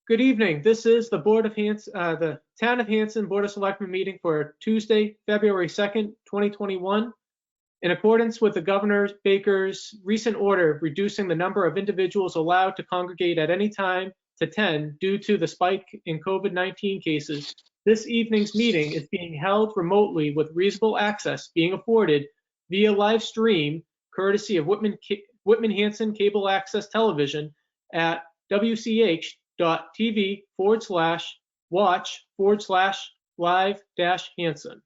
Good evening. This is the the Town of Hanson Board of Selectmen meeting for Tuesday, February 2nd, 2021. In accordance with the Governor Baker's recent order reducing the number of individuals allowed to congregate at any time to 10 due to the spike in COVID-19 cases, this evening's meeting is being held remotely with reasonable access being afforded via live stream courtesy of Whitman Hanson Cable Access Television at wch.tv/watch/live-Hanson.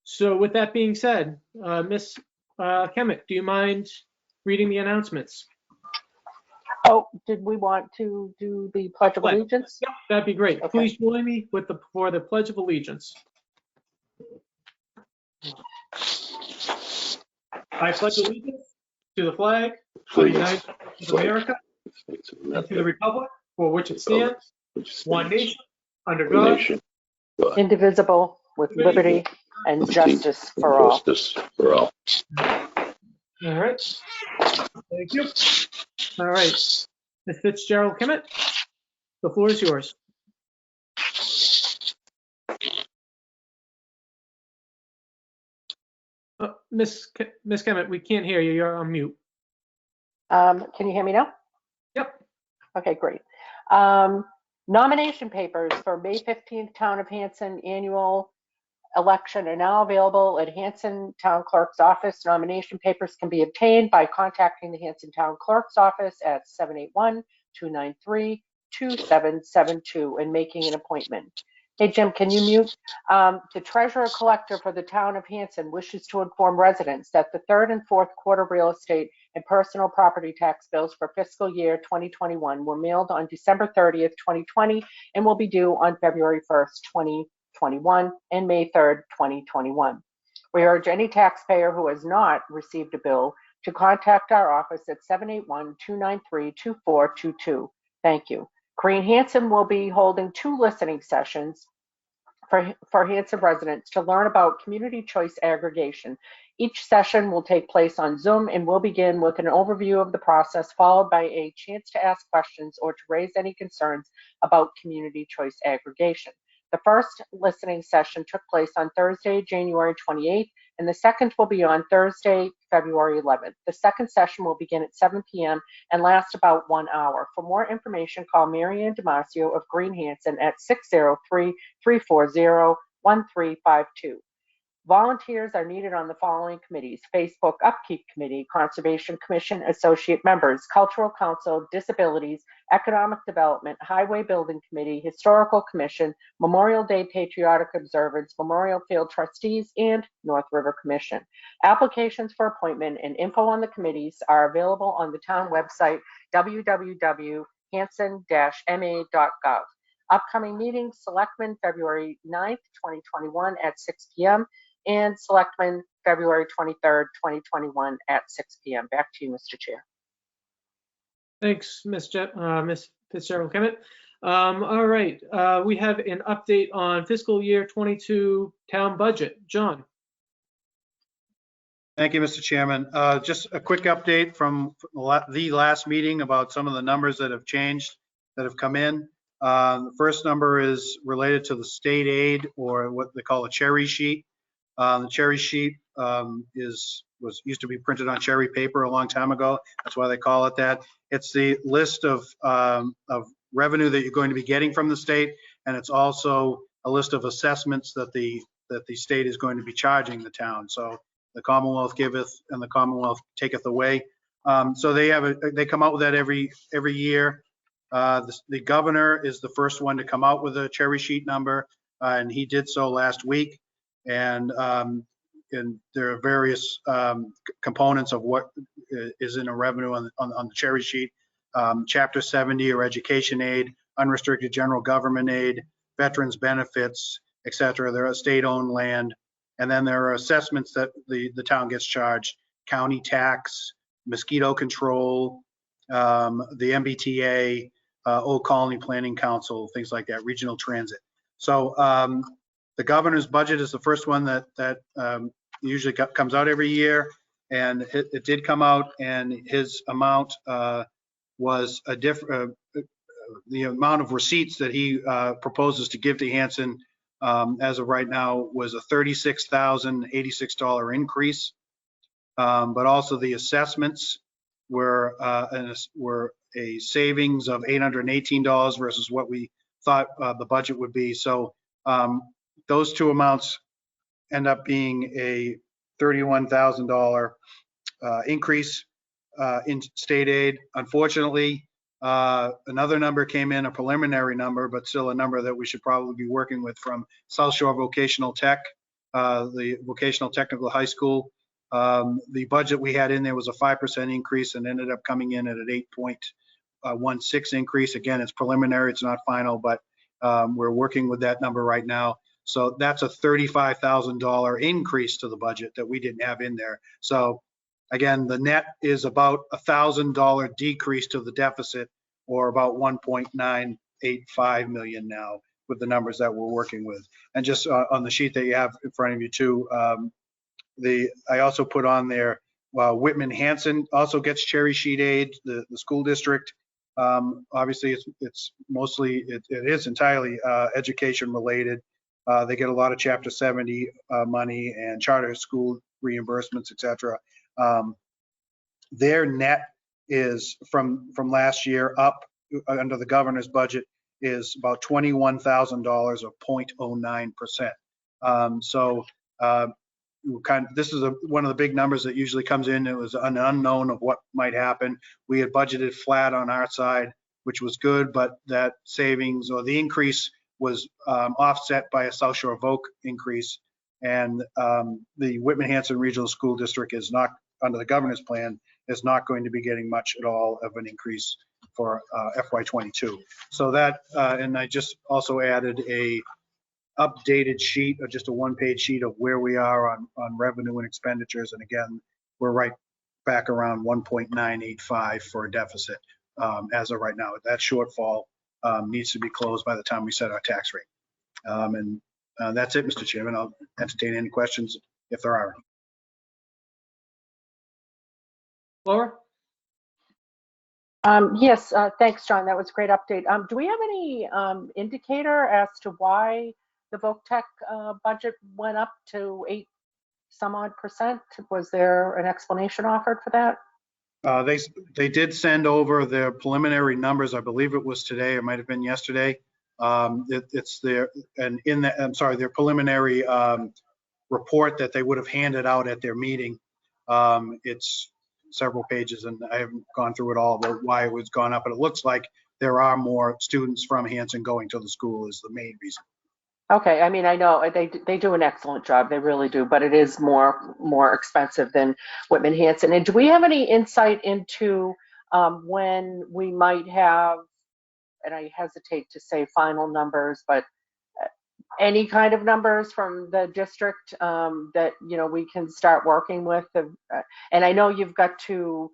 So with that being said, Ms. Kemet, do you mind reading the announcements? Oh, did we want to do the Pledge of Allegiance? Yep, that'd be great. Okay. Please join me for the Pledge of Allegiance. I pledge allegiance to the flag of the United States of America and to the republic for which it stands, one nation, under God, indivisible, with liberty and justice for all. All right. Thank you. All right. Ms. Fitzgerald Kemet, the floor is yours. Ms. Kemet, we can't hear you. You're on mute. Can you hear me now? Yep. Okay, great. Nomination papers for May 15th Town of Hanson annual election are now available at Hanson Town Clerk's office. Nomination papers can be obtained by contacting the Hanson Town Clerk's office at 781-293-2772 and making an appointment. Hey, Jim, can you mute? The treasurer collector for the town of Hanson wishes to inform residents that the third and fourth quarter real estate and personal property tax bills for fiscal year 2021 were mailed on December 30th, 2020, and will be due on February 1st, 2021 and May 3rd, 2021. We urge any taxpayer who has not received a bill to contact our office at 781-293-2422. Thank you. Green Hanson will be holding 2 listening sessions for Hanson residents to learn about community choice aggregation. Each session will take place on Zoom and will begin with an overview of the process, followed by a chance to ask questions or to raise any concerns about community choice aggregation. The first listening session took place on Thursday, January 28th, and the second will be on Thursday, February 11th. The second session will begin at 7 p.m. and last about 1 hour. For more information, call Marianne Damasio of Green Hanson at 603-340-1352. Volunteers are needed on the following committees: Facebook Upkeep Committee, Conservation Commission Associate Members, Cultural Council, Disabilities, Economic Development, Highway Building Committee, Historical Commission, Memorial Day Patriotic Observance, Memorial Field Trustees, and North River Commission. Applications for appointment and info on the committees are available on the town website, www.hanson-ma.gov. Upcoming meetings: Selectmen February 9th, 2021 at 6 p.m. and Selectmen February 23rd, 2021 at 6 p.m. Back to you, Mr. Chair. Thanks, Ms. Fitzgerald Kemet. All right, we have an update on fiscal year 22 town budget. John. Thank you, Mr. Chairman. Just a quick update from the last meeting about some of the numbers that have changed, that have come in. The first number is related to the state aid, or what they call a cherry sheet. The cherry sheet used to be printed on cherry paper a long time ago. That's why they call it that. It's the list of revenue that you're going to be getting from the state, and it's also a list of assessments that the state is going to be charging the town. So the Commonwealth giveth and the Commonwealth taketh away. So they come out with that every year. The governor is the first one to come out with a cherry sheet number, and he did so last week. And there are various components of what is in a revenue on the cherry sheet. Chapter 70 or education aid, unrestricted general government aid, veterans benefits, etc. There are state-owned land. And then there are assessments that the town gets charged: county tax, mosquito control, the MBTA, Old Colony Planning Council, things like that, regional transit. So the governor's budget is the first one that usually comes out every year, and it did come out, and his amount was the amount of receipts that he proposes to give to Hanson as of right now was a $36,086 increase. But also the assessments were a savings of $818 versus what we thought the budget would be. So those two amounts end up being a $31,000 increase in state aid. Unfortunately, another number came in, a preliminary number, but still a number that we should probably be working with, from South Shore Vocational Tech, the Vocational Technical High School. The budget we had in there was a 5% increase and ended up coming in at an 8.16 increase. Again, it's preliminary, it's not final, but we're working with that number right now. So that's a $35,000 increase to the budget that we didn't have in there. So again, the net is about a $1,000 decrease to the deficit, or about 1.985 million now with the numbers that we're working with. And just on the sheet that you have in front of you too, I also put on there, Whitman Hanson also gets cherry sheet aid, the school district. Obviously, it's mostly, it is entirely education related. They get a lot of Chapter 70 money and charter school reimbursements, etc. Their net is from last year up under the governor's budget is about $21,000 or 0.09%. So this is one of the big numbers that usually comes in. It was an unknown of what might happen. We had budgeted flat on our side, which was good, but that savings or the increase was offset by a South Shore Voc increase. And the Whitman Hanson Regional School District is not, under the governor's plan, is not going to be getting much at all of an increase for FY22. So that, and I just also added a updated sheet, or just a one-page sheet of where we are on revenue and expenditures. And again, we're right back around 1.985 for a deficit as of right now. That shortfall needs to be closed by the time we set our tax rate. And that's it, Mr. Chairman. I'll entertain any questions if there are any. Laura? Yes, thanks, John. That was a great update. Do we have any indicator as to why the VocTech budget went up to 8% ? Was there an explanation offered for that? They did send over their preliminary numbers. I believe it was today. It might have been yesterday. It's there, and in the, I'm sorry, their preliminary report that they would have handed out at their meeting. It's several pages, and I haven't gone through it all, but why it was gone up. But it looks like there are more students from Hanson going to the school is the main reason. Okay, I mean, I know they do an excellent job, they really do, but it is more expensive than Whitman Hanson. And do we have any insight into when we might have, and I hesitate to say final numbers, but any kind of numbers from the district that, you know, we can start working with? And I know you've got to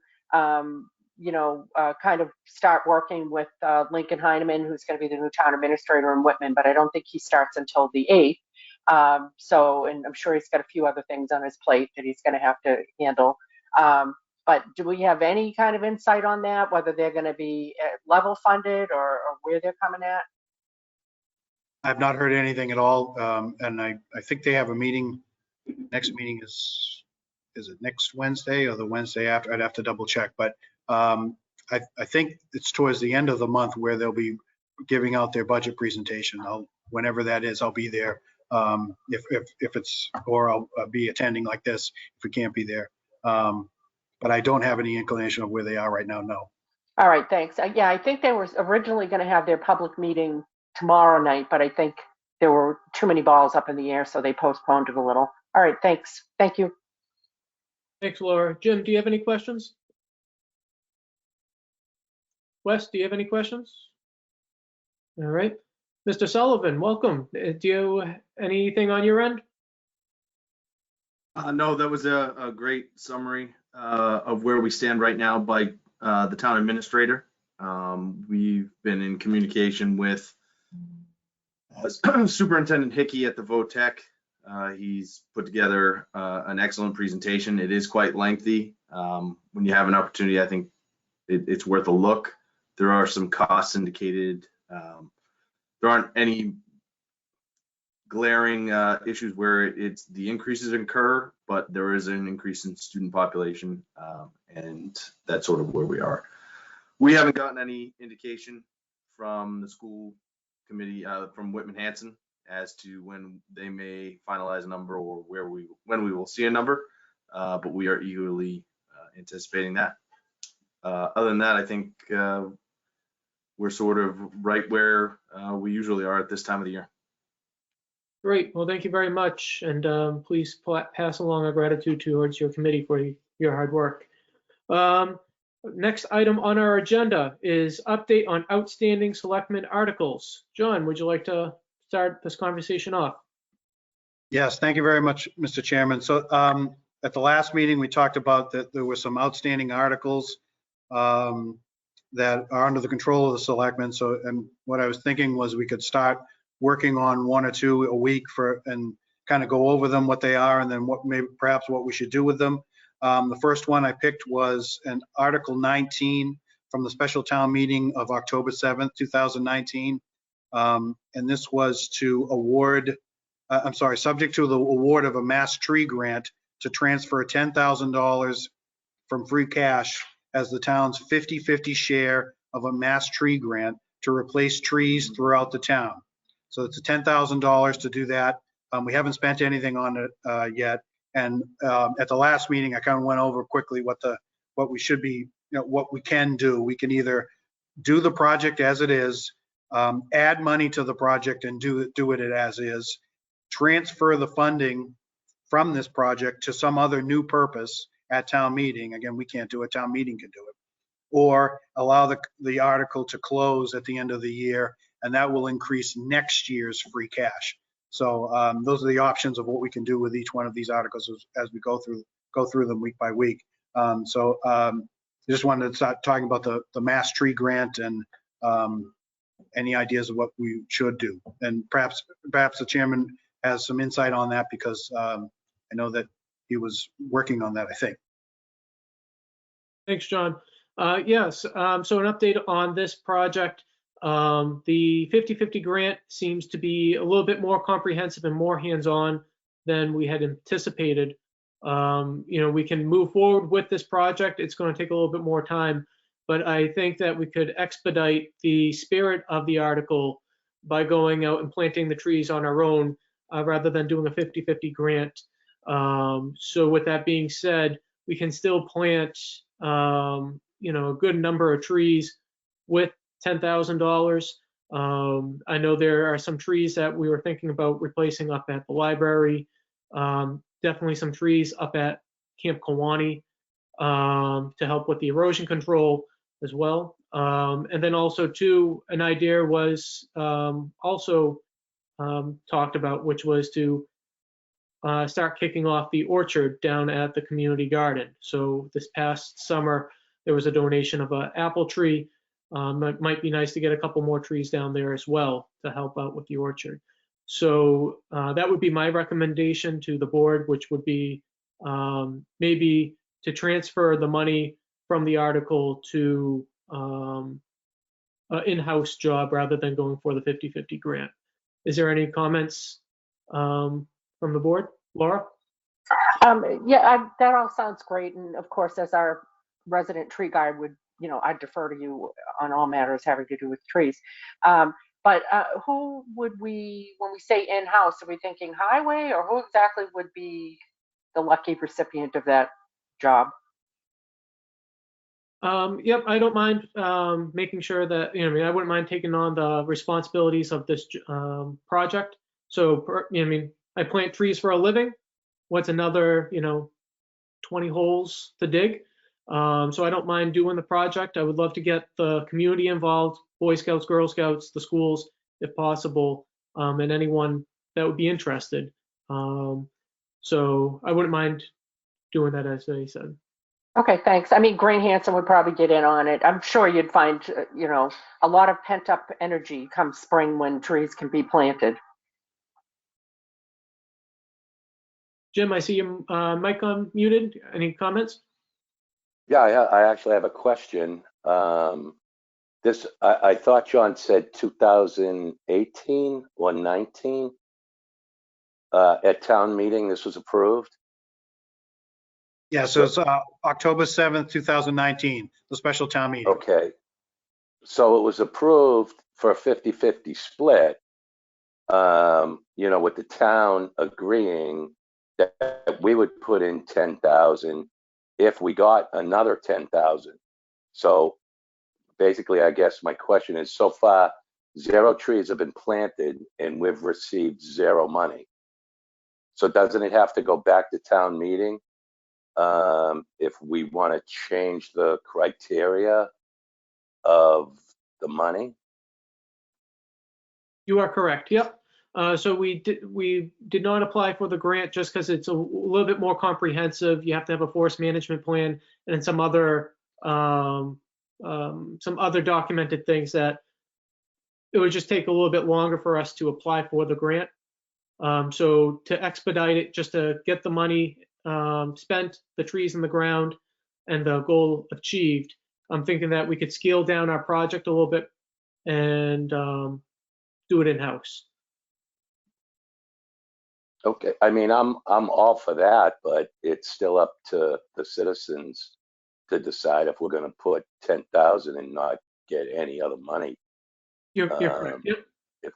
you know, kind of start working with Lincoln Heineman, who's going to be the new town administrator in Whitman, but I don't think he starts until the 8th. So, and I'm sure he's got a few other things on his plate that he's going to have to handle. But do we have any kind of insight on that, whether they're going to be level funded or where they're coming at? I've not heard anything at all. And I think they have a meeting. Next meeting is it next Wednesday or the Wednesday after? I'd have to double check, but I think it's towards the end of the month where they'll be giving out their budget presentation. Whenever that is, I'll be there. If it's, or I'll be attending like this if we can't be there. But I don't have any inclination of where they are right now, no. All right, thanks. Yeah, I think they were originally going to have their public meeting tomorrow night, but I think there were too many balls up in the air, so they postponed it a little. All right, thanks. Thank you. Thanks, Laura. Jim, do you have any questions? Wes, do you have any questions? All right. Mr. Sullivan, welcome. Do you anything on your end? No, that was a great summary of where we stand right now by the town administrator. We've been in communication with Superintendent Hickey at the VOTEC. He's put together an excellent presentation. It is quite lengthy. When you have an opportunity, I think it's worth a look. There are some costs indicated. There aren't any glaring issues where it's the increases incur, but there is an increase in student population, and that's sort of where we are. We haven't gotten any indication from the school committee, from Whitman Hanson, as to when they may finalize a number or when we will see a number, but we are eagerly anticipating that. Other than that, I think we're sort of right where we usually are at this time of the year. Great. Well, thank you very much. And please pass along our gratitude towards your committee for your hard work. Next item on our agenda is update on outstanding selectmen articles. John, would you like to start this conversation off? Yes, thank you very much, Mr. Chairman. So at the last meeting, we talked about that there were some outstanding articles that are under the control of the selectmen. So, and what I was thinking was we could start working on one or two a week and kind of go over them, what they are, and then perhaps what we should do with them. The first one I picked was an Article 19 from the special town meeting of October 7th, 2019. And this was to award, subject to the award of a mass tree grant to transfer $10,000 from free cash as the town's 50-50 share of a mass tree grant to replace trees throughout the town. So it's a $10,000 to do that. We haven't spent anything on it yet. And at the last meeting, I kind of went over quickly what we should be, what we can do. We can either do the project as it is, add money to the project and do it as is, transfer the funding from this project to some other new purpose at town meeting. Again, we can't do it, town meeting can do it. Or allow the article to close at the end of the year, and that will increase next year's free cash. So those are the options of what we can do with each one of these articles as we go through them week by week. I just wanted to start talking about the mass tree grant and any ideas of what we should do. And perhaps the chairman has some insight on that, because I know that he was working on that, I think. Thanks, John. Yes, so an update on this project. The 50-50 grant seems to be a little bit more comprehensive and more hands-on than we had anticipated. We can move forward with this project. It's going to take a little bit more time, but I think that we could expedite the spirit of the article by going out and planting the trees on our own rather than doing a 50-50 grant. So with that being said, we can still plant a good number of trees with $10,000. I know there are some trees that we were thinking about replacing up at the library. Definitely some trees up at Camp Kewanee to help with the erosion control as well. And then also too, an idea was also talked about, which was to start kicking off the orchard down at the community garden. So this past summer, there was a donation of an apple tree. It might be nice to get a couple more trees down there as well to help out with the orchard. So that would be my recommendation to the board, which would be maybe to transfer the money from the article to an in-house job rather than going for the 50-50 grant. Is there any comments from the board? Laura? That all sounds great. And of course, as our resident tree guard would, I'd defer to you on all matters having to do with trees. But who would we, when we say in-house, are we thinking highway, or who exactly would be the lucky recipient of that job? Yep, I don't mind making sure that, I wouldn't mind taking on the responsibilities of this project. So, I plant trees for a living. What's another, 20 holes to dig? So I don't mind doing the project. I would love to get the community involved, Boy Scouts, Girl Scouts, the schools, if possible, and anyone that would be interested. So I wouldn't mind doing that, as they said. Okay, thanks. Green Hanson would probably get in on it. I'm sure you'd find, a lot of pent up energy come spring when trees can be planted. Jim, I see your mic unmuted. Any comments? Yeah, I actually have a question. This, I thought John said 2018 or 19 at town meeting, this was approved. Yeah, so it's October 7th, 2019, the special town meeting. Okay. So it was approved for a 50-50 split, you know, with the town agreeing that we would put in 10,000 if we got another 10,000. So basically, I guess my question is, so far, 0 trees have been planted and we've received 0 money. So doesn't it have to go back to town meeting if we want to change the criteria of the money? You are correct. Yep. So we did not apply for the grant just because it's a little bit more comprehensive. You have to have a forest management plan and some other documented things that it would just take a little bit longer for us to apply for the grant. So to expedite it, just to get the money spent, the trees in the ground, and the goal achieved, I'm thinking that we could scale down our project a little bit and do it in-house. Okay, I mean, I'm all for that, but it's still up to the citizens to decide if we're going to put 10,000 and not get any other money. You're correct. Yep. If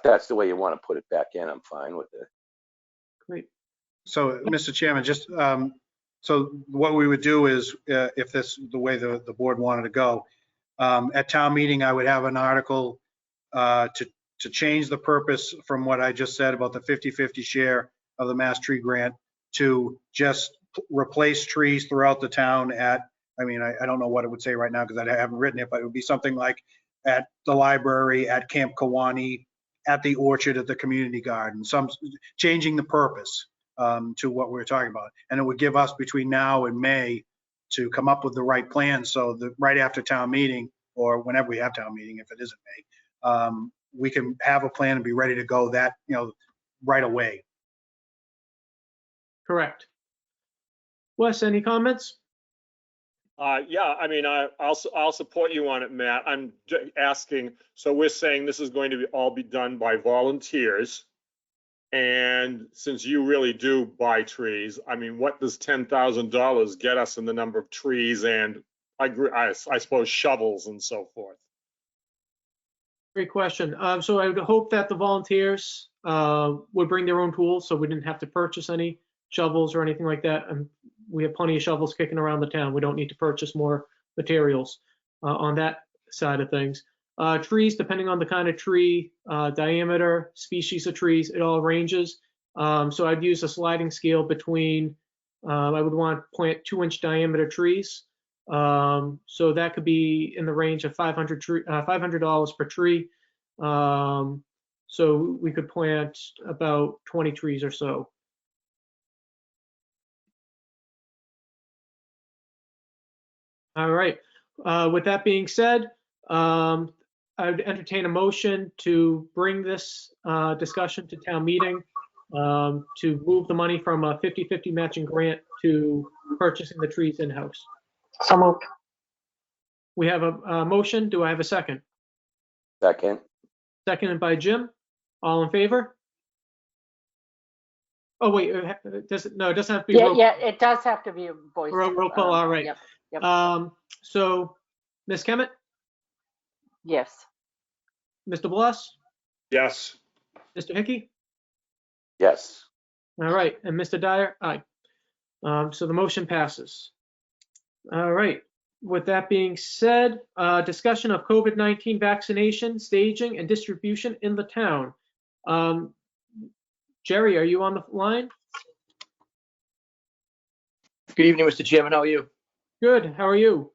that's the way you want to put it back in, I'm fine with it. Great. So, Mr. Chairman, just so what we would do is, if this the way the board wanted to go, at town meeting, I would have an article to change the purpose from what I just said about the 50-50 share of the Mass Tree Grant to just replace trees throughout the town at, I mean, I don't know what it would say right now because I haven't written it, but it would be something like at the library, at Camp Kiwanee, at the orchard, at the community garden, changing the purpose to what we're talking about. And it would give us between now and May to come up with the right plan so that right after town meeting, or whenever we have town meeting, if it isn't May, we can have a plan and be ready to go that, right away. Correct. Wes, any comments? Yeah, I mean, I'll support you on it, Matt. I'm asking, so we're saying this is going to all be done by volunteers. And since you really do buy trees, I mean, what does $10,000 get us in the number of trees and I suppose shovels and so forth? Great question. So I would hope that the volunteers would bring their own tools so we didn't have to purchase any shovels or anything like that. We have plenty of shovels kicking around the town. We don't need to purchase more materials on that side of things. Trees, depending on the kind of tree, diameter, species of trees, it all ranges. So I'd use a sliding scale between, I would want to plant 2-inch diameter trees. So that could be in the range of $500 per tree. So we could plant about 20 trees or so. All right. With that being said, I would entertain a motion to bring this discussion to town meeting to move the money from a 50-50 matching grant to purchasing the trees in-house. So moved. We have a motion. Do I have a second? Second. Seconded by Jim. All in favor? Oh, wait, it doesn't have to be roll. Yeah, it does have to be a voice. Roll call, all right. Yep. So, Ms. Kemet, Yes. Mr. Bloss, Yes. Mr. Hickey? Yes. All right, and Mr. Dyer? Aye. So the motion passes. All right. With that being said, discussion of COVID-19 vaccination, staging, and distribution in the town. Jerry, are you on the line? Good evening, Mr. Chairman. How are you? Good. How are you?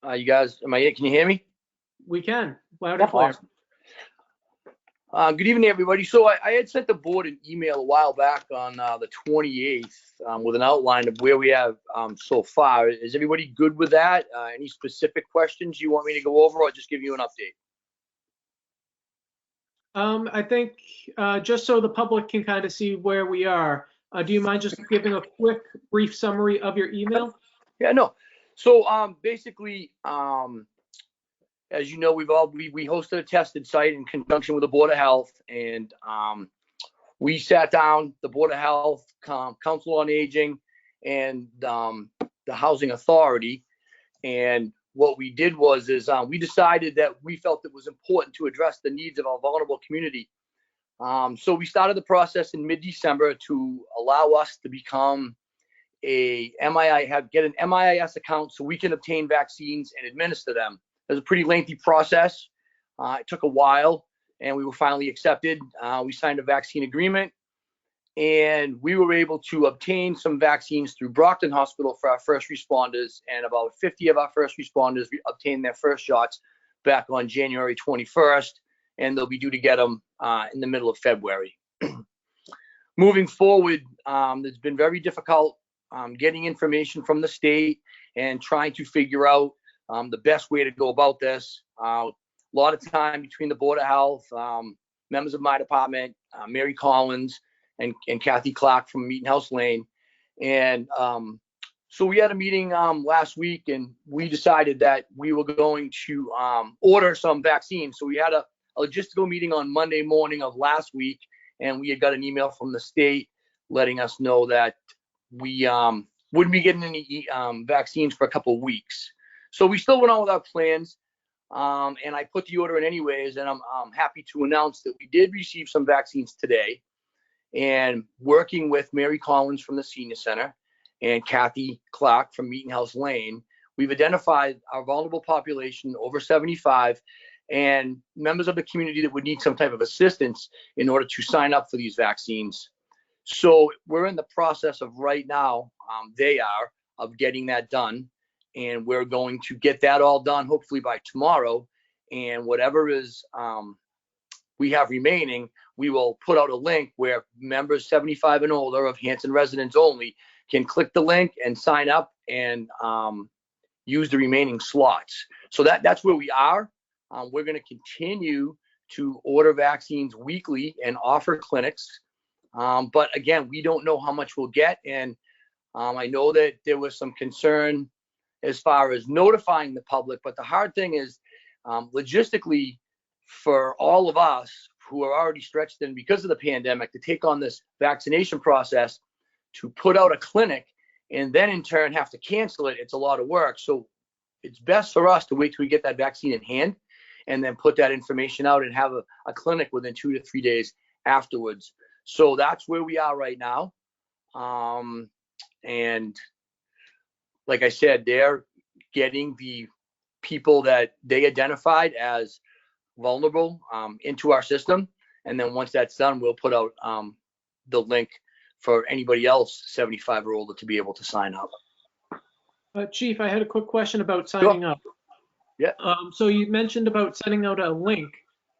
You guys, can you hear me? We can. Loud and clear. Good evening, everybody. So I had sent the board an email a while back on the 28th with an outline of where we have so far. Is everybody good with that? Any specific questions you want me to go over, or just give you an update? I think just so the public can kind of see where we are, do you mind just giving a quick, brief summary of your email? Yeah, no. So basically, as you know, we hosted a tested site in conjunction with the Board of Health, and we sat down, the Board of Health, Council on Aging, and the Housing Authority. And what we did was we decided that we felt it was important to address the needs of our vulnerable community. So we started the process in mid-December to allow us to become get an MIIS account so we can obtain vaccines and administer them. It was a pretty lengthy process. It took a while, and we were finally accepted. We signed a vaccine agreement, and we were able to obtain some vaccines through Brockton Hospital for our first responders, and about 50 of our first responders obtained their first shots back on January 21st, and they'll be due to get them in the middle of February. Moving forward, it's been very difficult getting information from the state and trying to figure out the best way to go about this. A lot of time between the Board of Health, members of my department, Mary Collins, and Kathy Clark from Meeting House Lane. And so we had a meeting last week, and we decided that we were going to order some vaccines. So we had a logistical meeting on Monday morning of last week, and we had got an email from the state letting us know that we wouldn't be getting any vaccines for a couple of weeks. So we still went on with our plans, and I put the order in anyways, and I'm happy to announce that we did receive some vaccines today. And working with Mary Collins from the Senior Center and Kathy Clark from Meeting House Lane, we've identified our vulnerable population over 75 and members of the community that would need some type of assistance in order to sign up for these vaccines. So we're in the process of right now, of getting that done. And we're going to get that all done hopefully by tomorrow. And whatever is we have remaining, we will put out a link where members 75 and older of Hanson residents only can click the link and sign up and use the remaining slots. So that's where we are. We're going to continue to order vaccines weekly and offer clinics. But again, we don't know how much we'll get. And I know that there was some concern as far as notifying the public, but the hard thing is logistically for all of us who are already stretched thin because of the pandemic to take on this vaccination process, to put out a clinic and then in turn have to cancel it, it's a lot of work. So it's best for us to wait till we get that vaccine in hand and then put that information out and have a clinic within 2 to 3 days afterwards. So that's where we are right now. And like I said, they're getting the people that they identified as vulnerable into our system. And then once that's done, we'll put out the link for anybody else 75 or older to be able to sign up. Chief, I had a quick question about signing up. Yeah. So you mentioned about sending out a link.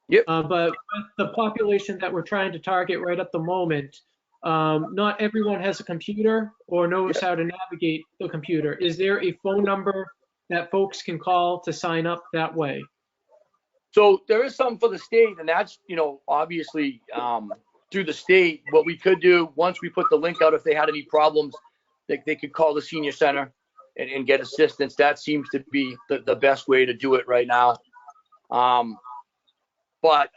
Yep. But with the population that we're trying to target right at the moment, not everyone has a computer or knows how to navigate the computer. Is there a phone number that folks can call to sign up that way? So there is some for the state, and that's, obviously through the state. What we could do once we put the link out, if they had any problems, they could call the senior center and get assistance. That seems to be the best way to do it right now. But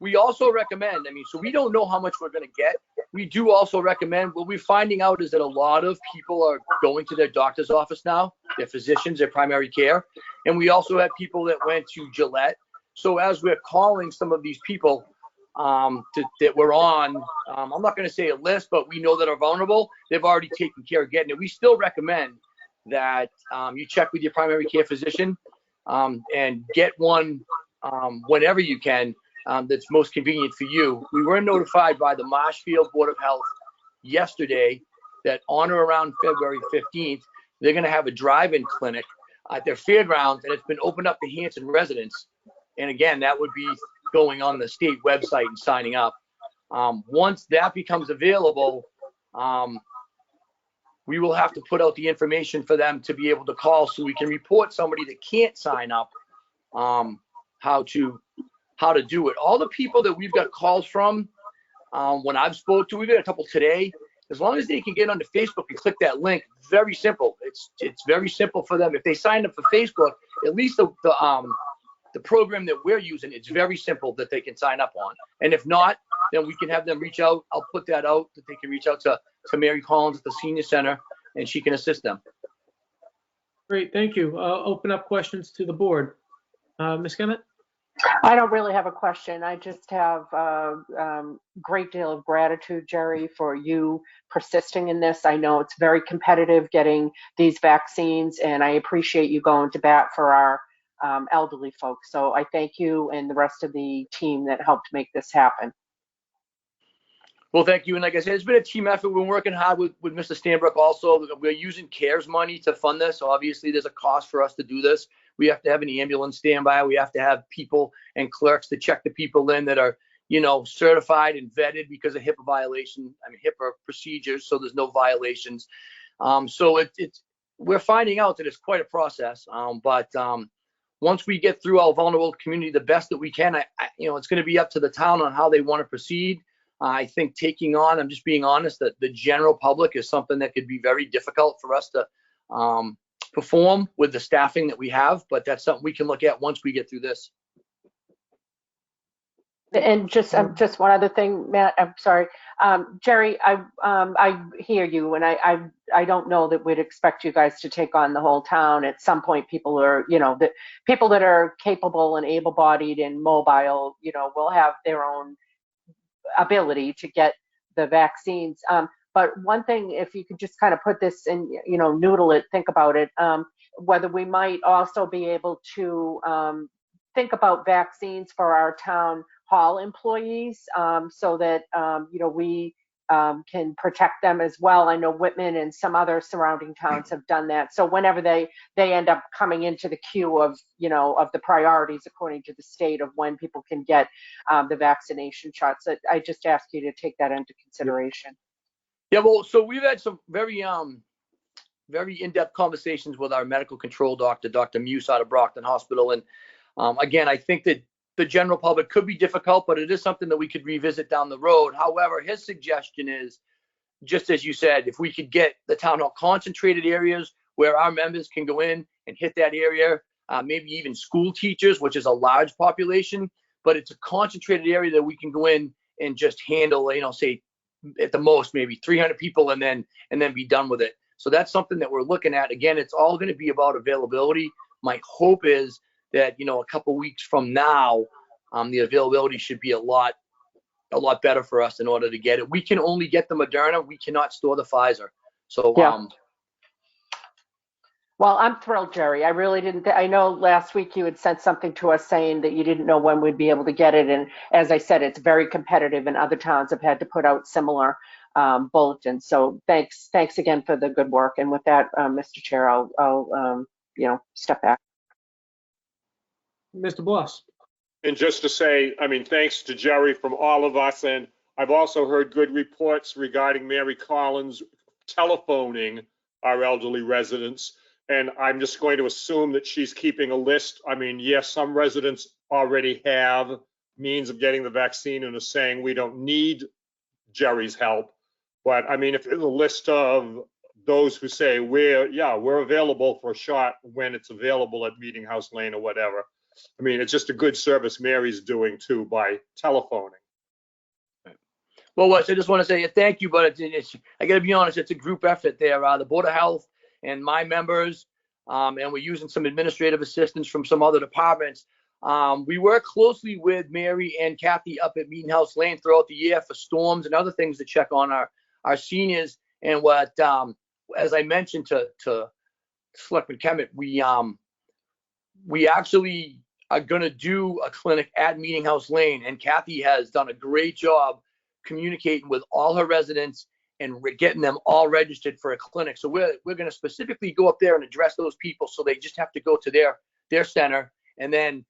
we also recommend, so we don't know how much we're going to get. We do also recommend, what we're finding out is that a lot of people are going to their doctor's office now, their physicians, their primary care. And we also have people that went to Gillette. So as we're calling some of these people that we're on, I'm not going to say a list, but we know that are vulnerable, they've already taken care of getting it. We still recommend that you check with your primary care physician and get one whenever you can. That's most convenient for you. We were notified by the Marshfield Board of Health yesterday that on or around February 15th, they're going to have a drive-in clinic at their fairgrounds, and it's been opened up to Hanson residents. And again, that would be going on the state website and signing up. Once that becomes available, we will have to put out the information for them to be able to call so we can report somebody that can't sign up, how to do it. All the people that we've got calls from, when I've spoke to, we've got a couple today, as long as they can get onto Facebook and click that link, very simple. It's very simple for them. If they sign up for Facebook, at least the program that we're using, it's very simple that they can sign up on. And if not, then we can have them reach out. I'll put that out that they can reach out to Mary Collins at the Senior Center, and she can assist them. Great, thank you. I'll open up questions to the board. Ms. Kemet? I don't really have a question. I just have a great deal of gratitude, Jerry, for you persisting in this. I know it's very competitive getting these vaccines, and I appreciate you going to bat for our elderly folks. So I thank you and the rest of the team that helped make this happen. Well, thank you. And like I said, it's been a team effort. We're working hard with Mr. Stanbrook also. We're using CARES money to fund this. So obviously there's a cost for us to do this. We have to have an ambulance standby. We have to have people and clerks to check the people in that are, you know, certified and vetted because of HIPAA violation. I mean, HIPAA procedures. So there's no violations. So we're finding out that it's quite a process. But once we get through our vulnerable community the best that we can, it's going to be up to the town on how they want to proceed. I think taking on, I'm just being honest, that the general public is something that could be very difficult for us to perform with the staffing that we have, but that's something we can look at once we get through this. And just one other thing, Matt, I'm sorry. Jerry, I hear you, and I don't know that we'd expect you guys to take on the whole town. At some point, people are, the people that are capable and able-bodied and mobile, will have their own ability to get the vaccines. But one thing, if you could just kind of put this in, noodle it, think about it, whether we might also be able to think about vaccines for our town hall employees, so that, we can protect them as well. I know Whitman and some other surrounding towns have done that. So whenever they end up coming into the queue of, of the priorities according to the state of when people can get the vaccination shots, I just ask you to take that into consideration. Yeah, well, so we've had some very in-depth conversations with our medical control doctor, Dr. Muse out of Brockton Hospital. And again, I think that the general public could be difficult, but it is something that we could revisit down the road. However, his suggestion is, just as you said, if we could get the town hall concentrated areas where our members can go in and hit that area, maybe even school teachers, which is a large population, but it's a concentrated area that we can go in and just handle, say at the most maybe 300 people and then be done with it. So that's something that we're looking at. Again, it's all going to be about availability. My hope is that, a couple weeks from now, the availability should be a lot better for us in order to get it. We can only get the Moderna. We cannot store the Pfizer. So, yeah. Well, I'm thrilled, Jerry. I really didn't. I know last week you had sent something to us saying that you didn't know when we'd be able to get it. And as I said, it's very competitive, and other towns have had to put out similar bulletins. So thanks again for the good work. And with that, Mr. Chair, I'll step back. Mr. Bloss. And just to say, thanks to Jerry from all of us. And I've also heard good reports regarding Mary Collins telephoning our elderly residents. And I'm just going to assume that she's keeping a list. Yes, some residents already have means of getting the vaccine and are saying we don't need Jerry's help. But if there's a list of those who say we're available for a shot when it's available at Meeting House Lane or whatever. It's just a good service Mary's doing too by telephoning. Well, I just want to say thank you, but I got to be honest, it's a group effort there. The Board of Health and my members, and we're using some administrative assistance from some other departments. We work closely with Mary and Kathy up at Meeting House Lane throughout the year for storms and other things to check on our seniors. And what, as I mentioned to Selectman Kemet, we actually are going to do a clinic at Meeting House Lane, and Kathy has done a great job communicating with all her residents and getting them all registered for a clinic. So we're going to specifically go up there and address those people, so they just have to go to their center. And then,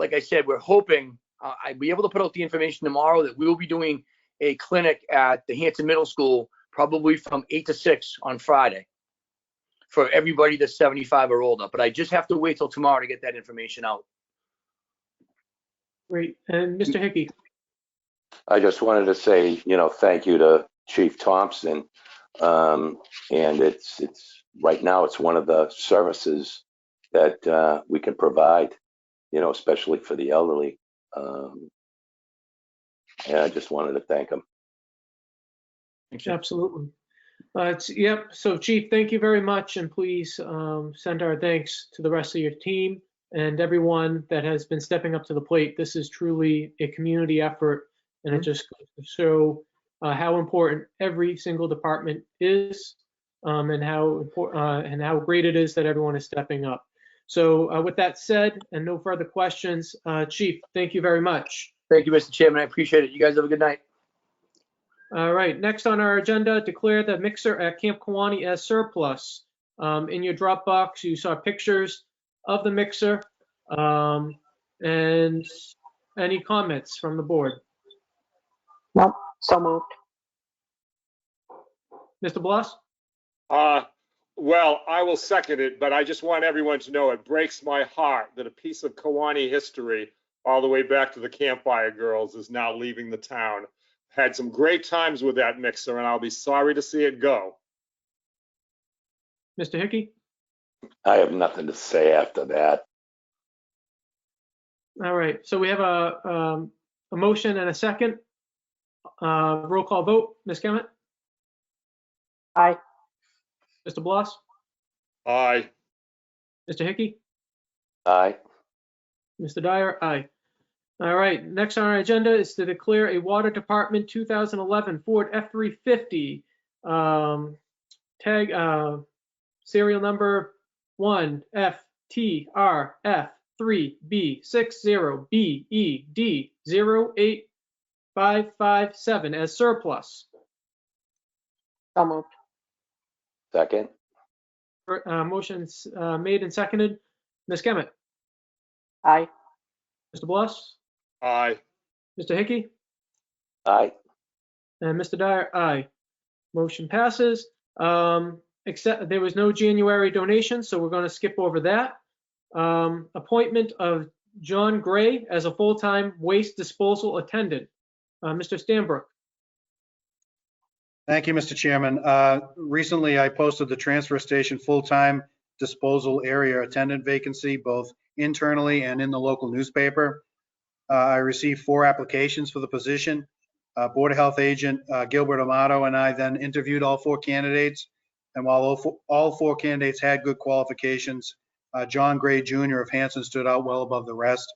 like I said, we're hoping I'll be able to put out the information tomorrow that we will be doing a clinic at the Hanson Middle School, probably from 8 to 6 on Friday, for everybody that's 75 or older. But I just have to wait till tomorrow to get that information out. Great. And Mr. Hickey. I just wanted to say, thank you to Chief Thompson. And it's right now it's one of the services that we can provide, especially for the elderly. And I just wanted to thank him. Absolutely. Yep. So Chief, thank you very much. And please send our thanks to the rest of your team and everyone that has been stepping up to the plate. This is truly a community effort, and it just goes to show how important every single department is, and how important and how great it is that everyone is stepping up. So with that said, and no further questions, Chief, thank you very much. Thank you, Mr. Chairman. I appreciate it. You guys have a good night. All right, next on our agenda, declare the mixer at Camp Kewaunee as surplus. In your Dropbox, you saw pictures of the mixer. And any comments from the board? Nope, so moved. Mr. Bloss? Well, I will second it, but I just want everyone to know it breaks my heart that a piece of Kewaunee history all the way back to the Campfire Girls is now leaving the town. Had some great times with that mixer, and I'll be sorry to see it go. Mr. Hickey? I have nothing to say after that. All right, so we have a motion and a second. Roll call vote. Ms. Kemet? Aye. Mr. Bloss? Aye. Mr. Hickey? Aye. Mr. Dyer? Aye. All right, next on our agenda is to declare a Water Department 2011 Ford F-350 tag serial number 1FTRF3B60BED08557 as surplus. So moved. Second. Motion's made and seconded. Ms. Kemet? Aye. Mr. Bloss? Aye. Mr. Hickey? Aye. And Mr. Dyer? Aye. Motion passes. Except there was no January donation, so we're going to skip over that. Appointment of John Gray as a full-time waste disposal attendant. Mr. Stanbrook. Thank you, Mr. Chairman. Recently, I posted the transfer station full-time disposal area attendant vacancy, both internally and in the local newspaper. I received 4 applications for the position. Board of Health agent Gilbert Amato and I then interviewed all 4 candidates. And while all 4 candidates had good qualifications, John Gray Jr. of Hanson stood out well above the rest.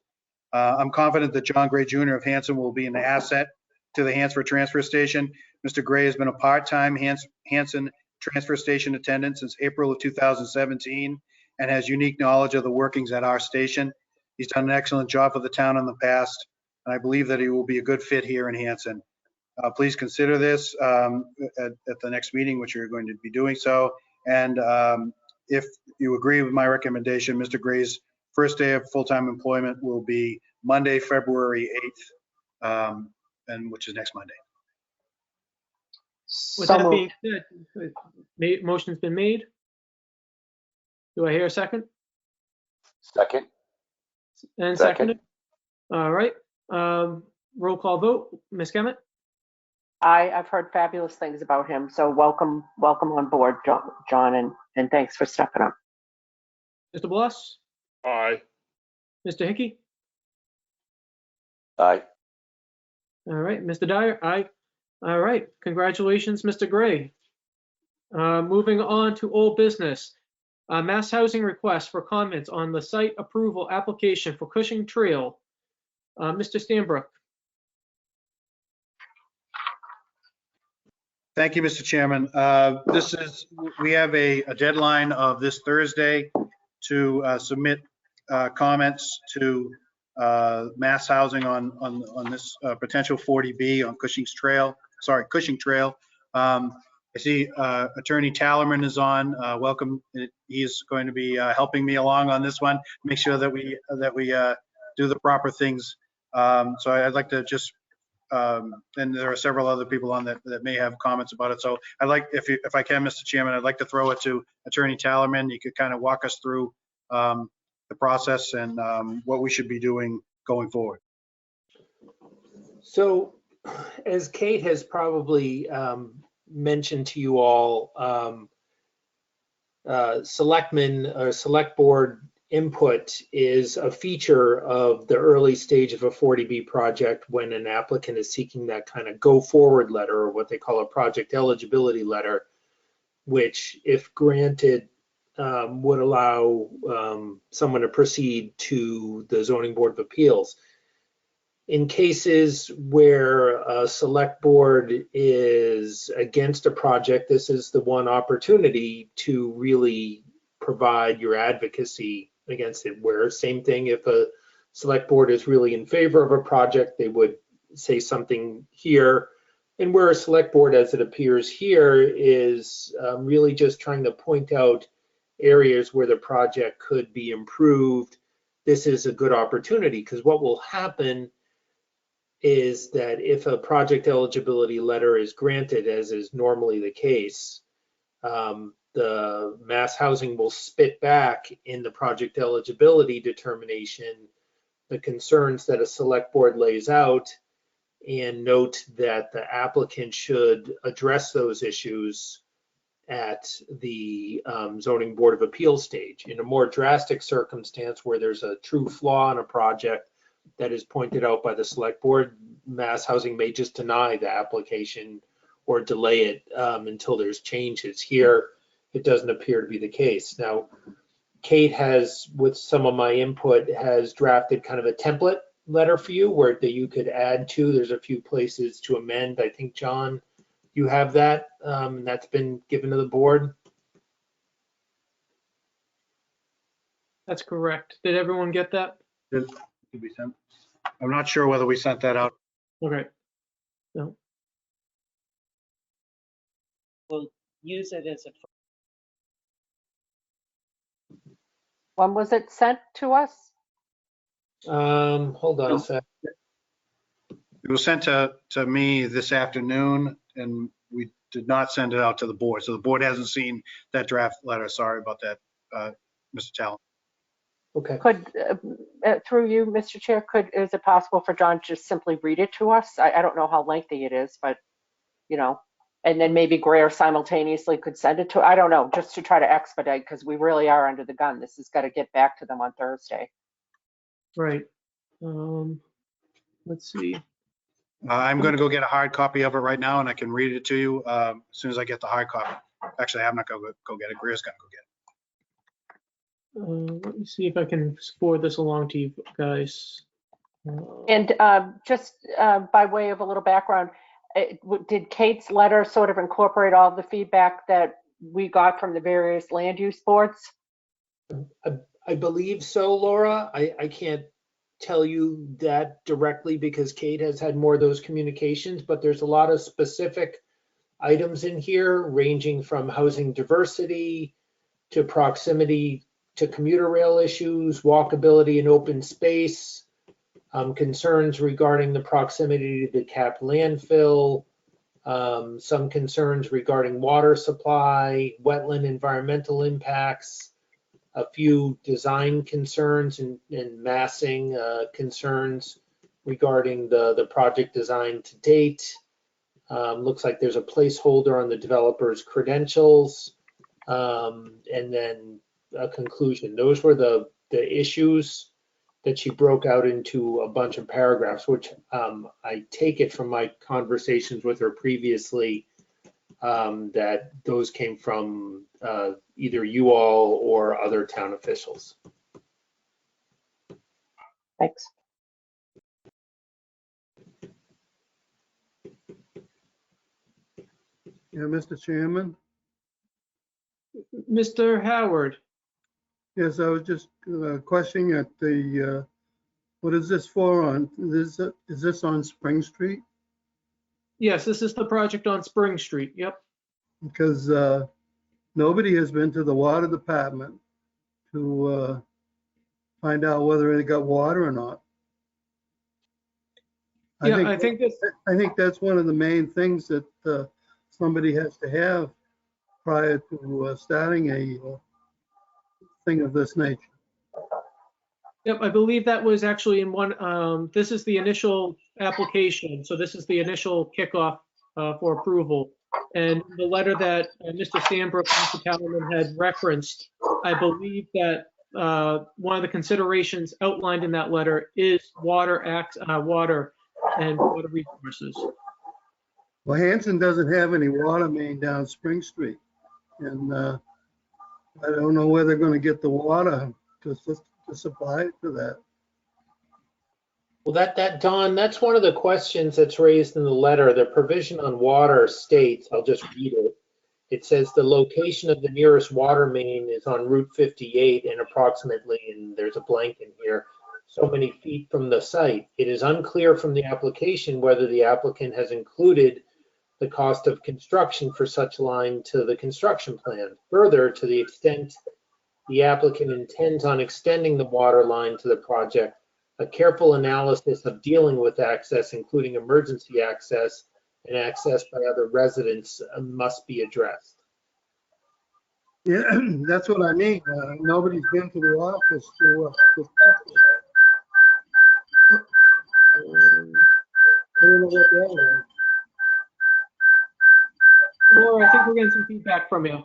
I'm confident that John Gray Jr. of Hanson will be an asset to the Hansford transfer station. Mr. Gray has been a part-time Hanson transfer station attendant since April of 2017 and has unique knowledge of the workings at our station. He's done an excellent job for the town in the past, and I believe that he will be a good fit here in Hanson. Please consider this at the next meeting, which you're going to be doing so. And if you agree with my recommendation, Mr. Gray's first day of full-time employment will be Monday, February 8th, and which is next Monday. With So that moved. being said, motion's been made. Do I hear a second? Second. And Second. seconded? All right. Roll call vote. Ms. Kemet? I've heard fabulous things about him, so welcome on board, John, and thanks for stepping up. Mr. Bloss? Aye. Mr. Hickey? Aye. All right. Mr. Dyer? Aye. All right. Congratulations, Mr. Gray. Moving on to old business. Mass housing request for comments on the site approval application for Cushing Trail. Mr. Stanbrook. Thank you, Mr. Chairman. We have a deadline of this Thursday to submit comments to mass housing on this potential 40B on Cushing Trail. I see Attorney Tallerman is on. Welcome. He's going to be helping me along on this one. Make sure that we do the proper things. So I'd like to just, and there are several other people on that may have comments about it. So I'd like, if I can, Mr. Chairman, I'd like to throw it to Attorney Tallerman. You could kind of walk us through the process and what we should be doing going forward. So, as Kate has probably mentioned to you all, Selectmen or Select Board input is a feature of the early stage of a 40B project when an applicant is seeking that kind of go forward letter, or what they call a project eligibility letter, which if granted would allow someone to proceed to the Zoning Board of Appeals. In cases where a select board is against a project, this is the one opportunity to really provide your advocacy against it. Where same thing, if a select board is really in favor of a project, they would say something here. And where a select board, as it appears here, is really just trying to point out areas where the project could be improved, this is a good opportunity, because what will happen is that if a project eligibility letter is granted, as is normally the case, the Mass Housing will spit back in the project eligibility determination the concerns that a select board lays out, and note that the applicant should address those issues at the Zoning Board of Appeals stage. In a more drastic circumstance where there's a true flaw in a project that is pointed out by the select board, Mass Housing may just deny the application or delay it until there's changes. Here, it doesn't appear to be the case. Now, Kate has, with some of my input, has drafted kind of a template letter for you where that you could add to. There's a few places to amend. I think, John, you have that. That's been given to the board. That's correct. Did everyone get that? Did we send? I'm not sure whether we sent that out. Okay. No. We'll use it as a, When was it sent to us? Hold on a sec. It was sent to me this afternoon, and we did not send it out to the board. So the board hasn't seen that draft letter. Sorry about that, Mr. Talon. Okay. Could, through you, Mr. Chair, is it possible for John to just simply read it to us? I don't know how lengthy it is, but, you know, and then maybe Greer simultaneously could send it to, I don't know, just to try to expedite, because we really are under the gun. This has got to get back to them on Thursday. Right. Let's see. I'm going to go get a hard copy of it right now, and I can read it to you as soon as I get the hard copy. Actually, I'm not going to go get it. Greer's going to go get it. Let me see if I can forward this along to you guys. And just by way of a little background, did Kate's letter sort of incorporate all the feedback that we got from the various land use boards? I believe so, Laura. I can't tell you that directly because Kate has had more of those communications, but there's a lot of specific items in here ranging from housing diversity to proximity to commuter rail issues, walkability and open space, concerns regarding the proximity to the capped landfill, some concerns regarding water supply, wetland environmental impacts, a few design concerns and massing concerns regarding the project design to date. Looks like there's a placeholder on the developer's credentials, and then a conclusion. Those were the issues that she broke out into a bunch of paragraphs, which I take it from my conversations with her previously that those came from either you all or other town officials. Thanks. Yeah, Mr. Chairman. Mr. Howard. Yes, I was just questioning at the, what is this for on, is this on Spring Street? Yes, this is the project on Spring Street. Yep. Because nobody has been to the water department to find out whether they got water or not. I think that's one of the main things that somebody has to have prior to starting a thing of this nature. Yep, I believe that was actually in one, this is the initial application. So this is the initial kickoff for approval. And the letter that Mr. Sandbrook and Mr. Talman had referenced, I believe that one of the considerations outlined in that letter is water and water resources. Well, Hanson doesn't have any water main down Spring Street. And I don't know where they're gonna get the water to supply it to that. Well, Don, that's one of the questions that's raised in the letter. The provision on water states, I'll just read it. It says the location of the nearest water main is on Route 58 and approximately, and there's a blank in here, so many feet from the site. It is unclear from the application whether the applicant has included the cost of construction for such line to the construction plan. Further, to the extent the applicant intends on extending the water line to the project, a careful analysis of dealing with access, including emergency access and access by other residents, must be addressed. Yeah, that's what I mean. Nobody's been to the office to test it. I don't know what that is. Laura, I think we're getting some feedback from you.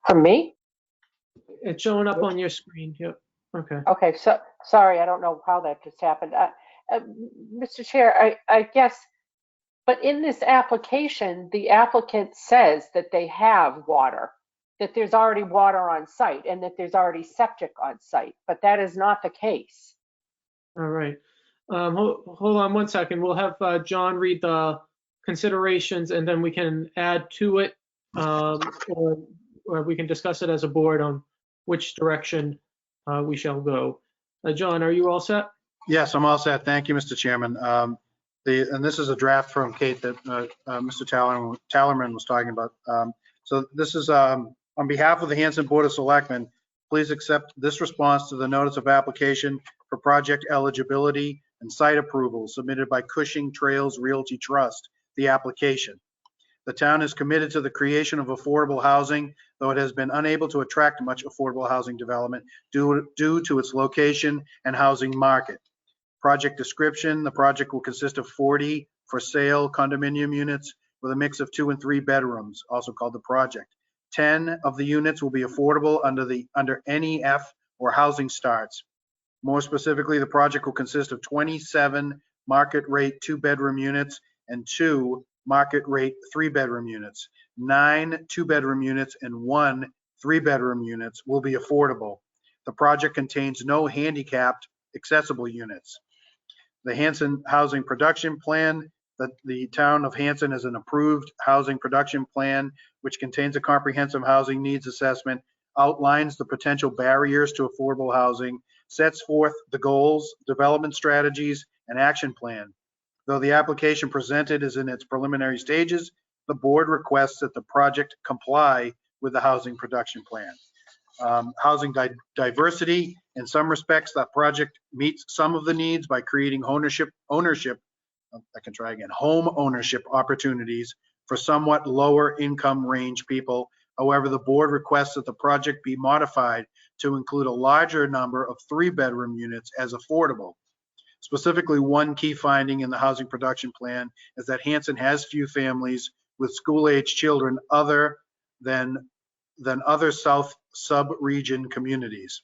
From me? It's showing up on your screen. Yep. Okay. Okay, so, sorry, I don't know how that just happened. Mr. Chair, I guess, but in this application, the applicant says that they have water, that there's already water on site and that there's already septic on site, but that is not the case. All right. Hold on one second. We'll have John read the considerations and then we can add to it, or we can discuss it as a board on which direction we shall go. John, are you all set? Yes, I'm all set. Thank you, Mr. Chairman. And this is a draft from Kate that Mr. Tallerman was talking about. So this is on behalf of the Hanson Board of Selectmen, please accept this response to the notice of application for project eligibility and site approval submitted by Cushing Trails Realty Trust, the application. The town is committed to the creation of affordable housing, though it has been unable to attract much affordable housing development due to its location and housing market. Project description: the project will consist of 40 for sale condominium units with a mix of 2 and 3 bedrooms, also called the project. 10 of the units will be affordable under NEF or housing starts. More specifically, the project will consist of 27 market rate 2-bedroom units and 2 market rate 3-bedroom units. 9 2-bedroom units and 1 3-bedroom units will be affordable. The project contains no handicapped accessible units. The Hanson Housing Production Plan, that the town of Hanson has an approved housing production plan, which contains a comprehensive housing needs assessment, outlines the potential barriers to affordable housing, sets forth the goals, development strategies, and action plan. Though the application presented is in its preliminary stages, the board requests that the project comply with the housing production plan. Housing diversity: in some respects, that project meets some of the needs by creating home ownership opportunities for somewhat lower income range people. However, the board requests that the project be modified to include a larger number of 3-bedroom units as affordable. Specifically, one key finding in the housing production plan is that Hanson has few families with school-age children other than other South sub-region communities.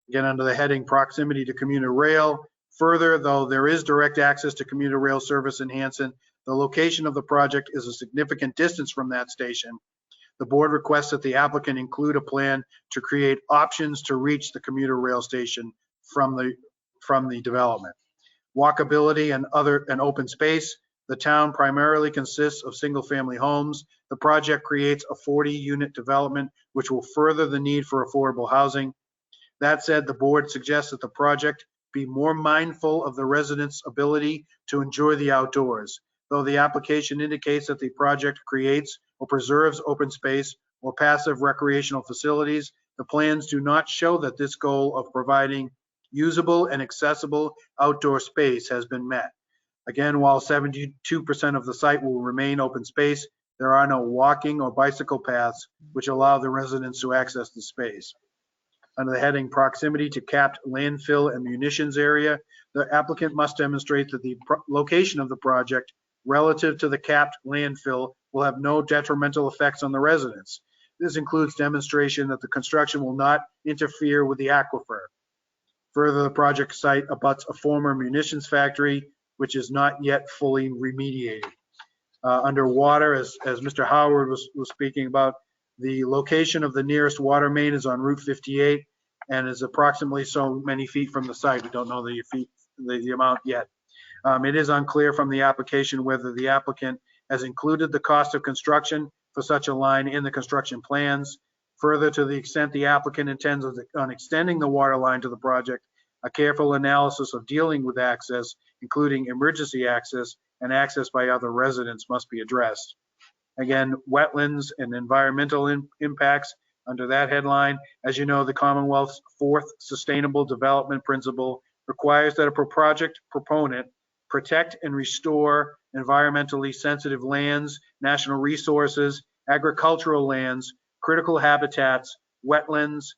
Again, under the heading proximity to commuter rail. Further, though there is direct access to commuter rail service in Hanson, the location of the project is a significant distance from that station. The board requests that the applicant include a plan to create options to reach the commuter rail station from the development. Walkability and open space. The town primarily consists of single-family homes. The project creates a 40-unit development, which will further the need for affordable housing. That said, the board suggests that the project be more mindful of the residents' ability to enjoy the outdoors. Though the application indicates that the project creates or preserves open space or passive recreational facilities, the plans do not show that this goal of providing usable and accessible outdoor space has been met. Again, while 72% of the site will remain open space, there are no walking or bicycle paths which allow the residents to access the space. Under the heading proximity to capped landfill and munitions area, the applicant must demonstrate that the location of the project relative to the capped landfill will have no detrimental effects on the residents. This includes demonstration that the construction will not interfere with the aquifer. Further, the project site abuts a former munitions factory, which is not yet fully remediated. Underwater, as Mr. Howard was speaking about, the location of the nearest water main is on Route 58 and is approximately so many feet from the site. We don't know the amount yet. It is unclear from the application whether the applicant has included the cost of construction for such a line in the construction plans. Further, to the extent the applicant intends on extending the water line to the project, a careful analysis of dealing with access, including emergency access and access by other residents, must be addressed. Again, wetlands and environmental impacts under that headline. As you know, the Commonwealth's fourth Sustainable Development Principle requires that a project proponent protect and restore environmentally sensitive lands, national resources, agricultural lands, critical habitats, wetlands,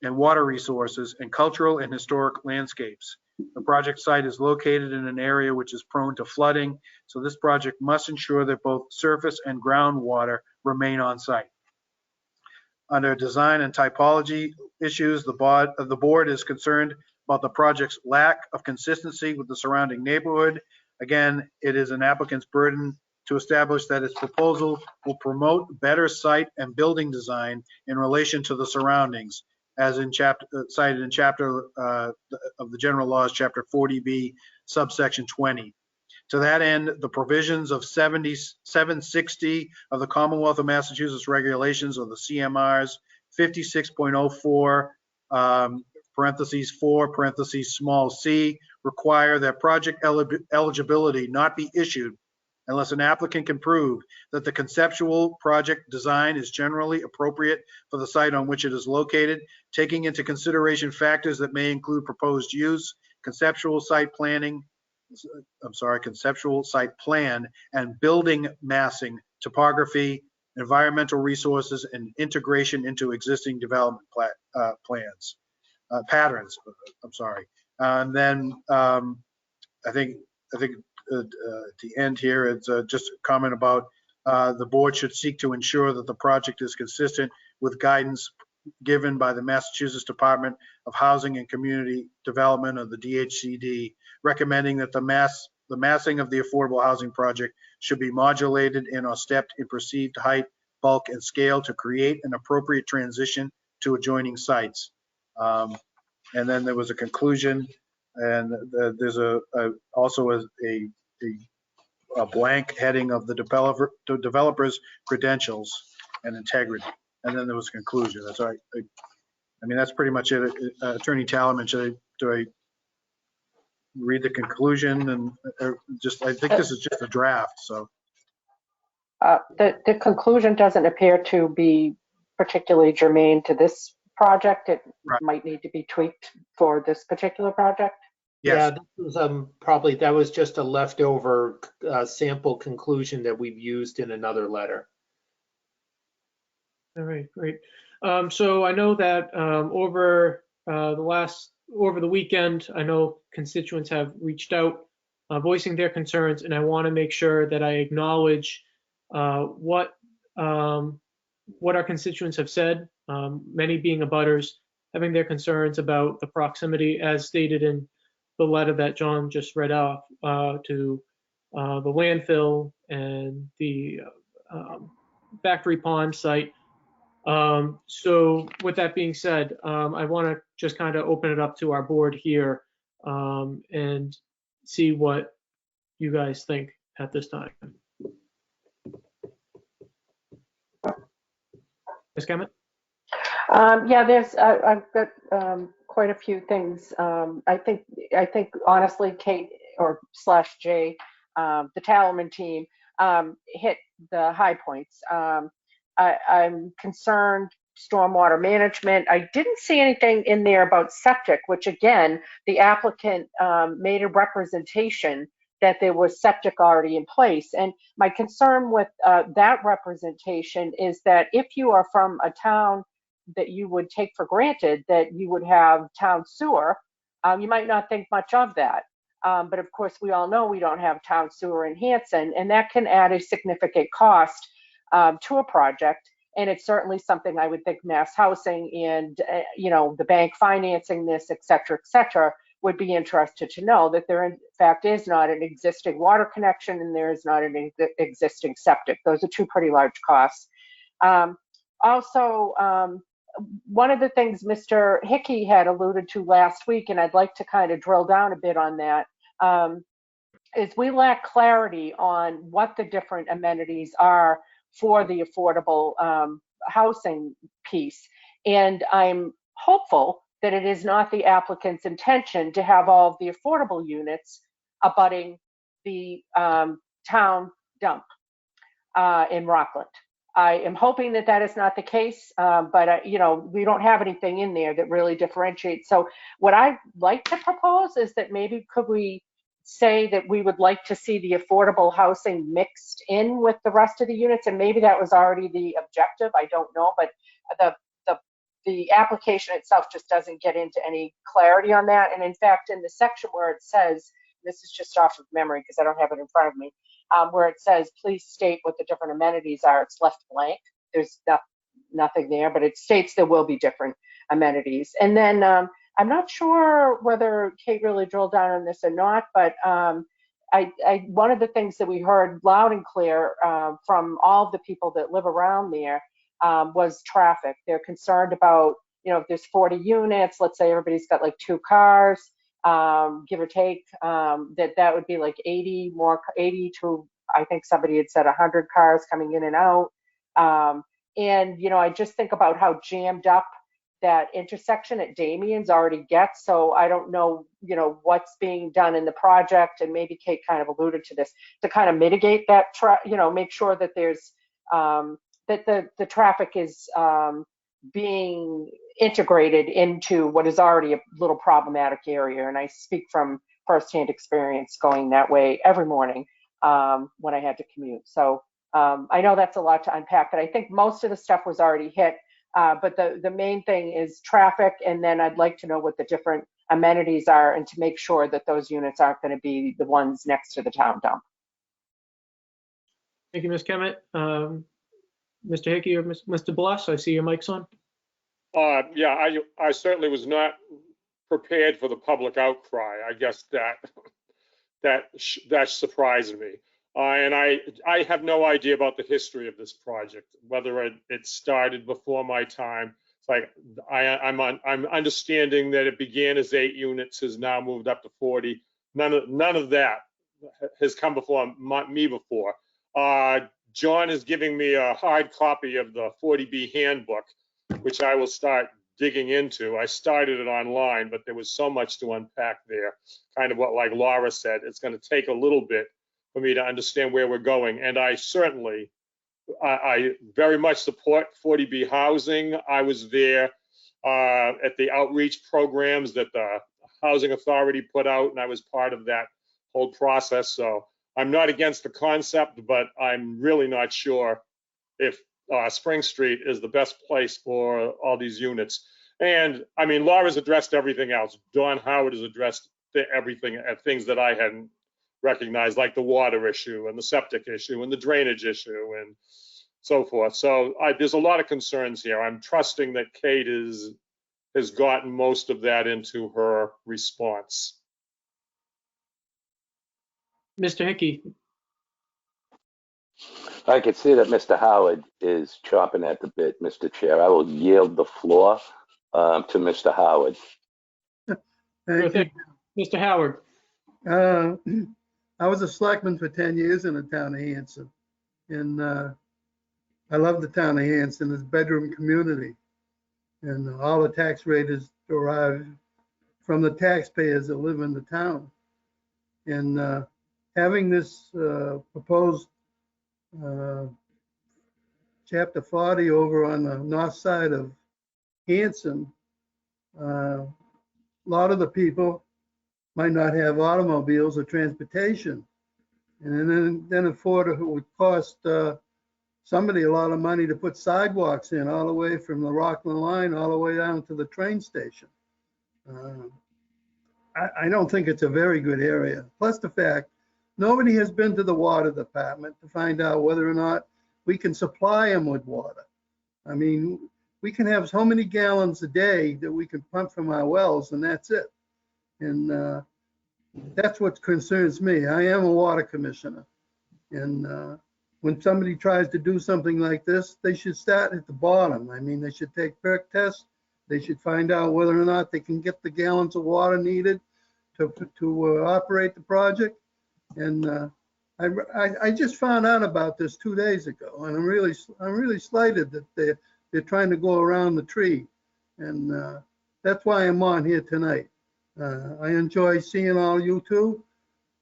and water resources, and cultural and historic landscapes. The project site is located in an area which is prone to flooding, so this project must ensure that both surface and groundwater remain on site. Under design and typology issues, the board is concerned about the project's lack of consistency with the surrounding neighborhood. Again, it is an applicant's burden to establish that its proposal will promote better site and building design in relation to the surroundings, as in cited in chapter of the general laws, chapter 40B, subsection 20. To that end, the provisions of 760 of the Commonwealth of Massachusetts regulations, or the CMRs, 56.04, parentheses 4, parentheses small c, require that project eligibility not be issued unless an applicant can prove that the conceptual project design is generally appropriate for the site on which it is located, taking into consideration factors that may include proposed use, conceptual site plan and building massing, topography, environmental resources, and integration into existing development patterns. And then I think at the end here, it's just a comment about the board should seek to ensure that the project is consistent with guidance given by the Massachusetts Department of Housing and Community Development, of the DHCD, recommending that the massing of the affordable housing project should be modulated and or stepped in perceived height, bulk, and scale to create an appropriate transition to adjoining sites. And then there was a conclusion, and there's also a blank heading of the developer's credentials and integrity. And then there was a conclusion. That's all right. I mean, that's pretty much it. Attorney Talman, do I read the conclusion? And I think this is just a draft, so. The conclusion doesn't appear to be particularly germane to this project. It might need to be tweaked for this particular project. Yes. Yeah, this was that was just a leftover sample conclusion that we've used in another letter. All right, great. So I know that over the weekend, I know constituents have reached out voicing their concerns, and I want to make sure that I acknowledge what our constituents have said, many being abutters, having their concerns about the proximity, as stated in the letter that John just read off, to the landfill and the factory pond site. So with that being said, I want to just kind of open it up to our board here and see what you guys think at this time. Ms. Kemet? Yeah, I've got quite a few things. I think honestly, Kate or /Jay, the Talman team hit the high points. I'm concerned stormwater management. I didn't see anything in there about septic, which again, the applicant made a representation that there was septic already in place. And my concern with that representation is that if you are from a town that you would take for granted that you would have town sewer, you might not think much of that. But of course, we all know we don't have town sewer in Hanson, and that can add a significant cost to a project. And it's certainly something I would think Mass Housing and, the bank financing this, et cetera, would be interested to know that there in fact is not an existing water connection and there is not an existing septic. Those are two pretty large costs. Also, one of the things Mr. Hickey had alluded to last week, and I'd like to kind of drill down a bit on that, is we lack clarity on what the different amenities are for the affordable housing piece. And I'm hopeful that it is not the applicant's intention to have all of the affordable units abutting the town dump in Rockland. I am hoping that that is not the case, but we don't have anything in there that really differentiates. So what I'd like to propose is that maybe could we say that we would like to see the affordable housing mixed in with the rest of the units, and maybe that was already the objective, I don't know, but the application itself just doesn't get into any clarity on that. And in fact, in the section where it says, this is just off of memory because I don't have it in front of me, where it says, please state what the different amenities are, it's left blank. There's nothing there, but it states there will be different amenities. And then I'm not sure whether Kate really drilled down on this or not, but one of the things that we heard loud and clear from all of the people that live around there was traffic. They're concerned about, if there's 40 units, let's say everybody's got like 2 cars, give or take, that would be like 80 to, I think somebody had said 100 cars coming in and out. And I just think about how jammed up that intersection at Damien's already gets. So I don't know, what's being done in the project, and maybe Kate kind of alluded to this, to kind of mitigate that, make sure that there's, that the traffic is being integrated into what is already a little problematic area. And I speak from firsthand experience going that way every morning when I had to commute. So I know that's a lot to unpack, but I think most of the stuff was already hit. But the main thing is traffic, and then I'd like to know what the different amenities are, and to make sure that those units aren't going to be the ones next to the town dump. Thank you, Ms. Kemet. Mr. Hickey or Mr. Bloss, I see your mic's on. Yeah, I certainly was not prepared for the public outcry. I guess that surprised me. And I have no idea about the history of this project, whether it started before my time. It's like I'm understanding that it began as 8 units, has now moved up to 40. None of that has come before me before. John is giving me a hard copy of the 40B handbook, which I will start digging into. I started it online, but there was so much to unpack there. Kind of what, like Laura said, it's going to take a little bit for me to understand where we're going. And I very much support 40B housing. I was there at the outreach programs that the Housing Authority put out, and I was part of that whole process. So I'm not against the concept, but I'm really not sure if Spring Street is the best place for all these units. And I mean, Laura's addressed everything else. Don Howard has addressed everything, things that I hadn't recognized, like the water issue and the septic issue and the drainage issue and so forth. So there's a lot of concerns here. I'm trusting that Kate has gotten most of that into her response. Mr. Hickey. I can see that Mr. Howard is chomping at the bit, Mr. Chair. I will yield the floor to Mr. Howard. Thank you. Mr. Howard. I was a selectman for 10 years in the town of Hanson, and I love the town of Hanson, it's a bedroom community, and all the tax rate is derived from the taxpayers that live in the town. And having this proposed Chapter 40 over on the north side of Hanson, a lot of the people might not have automobiles or transportation. And then it would cost somebody a lot of money to put sidewalks in all the way from the Rockland line all the way down to the train station. I don't think it's a very good area. Plus the fact, nobody has been to the water department to find out whether or not we can supply them with water. I mean, we can have so many gallons a day that we can pump from our wells, and that's it. And that's what concerns me. I am a water commissioner. And when somebody tries to do something like this, they should start at the bottom. I mean, they should take perk tests. They should find out whether or not they can get the gallons of water needed to operate the project. And I just found out about this 2 days ago, and I'm really slighted that they're trying to go around the tree. And that's why I'm on here tonight. I enjoy seeing all you two,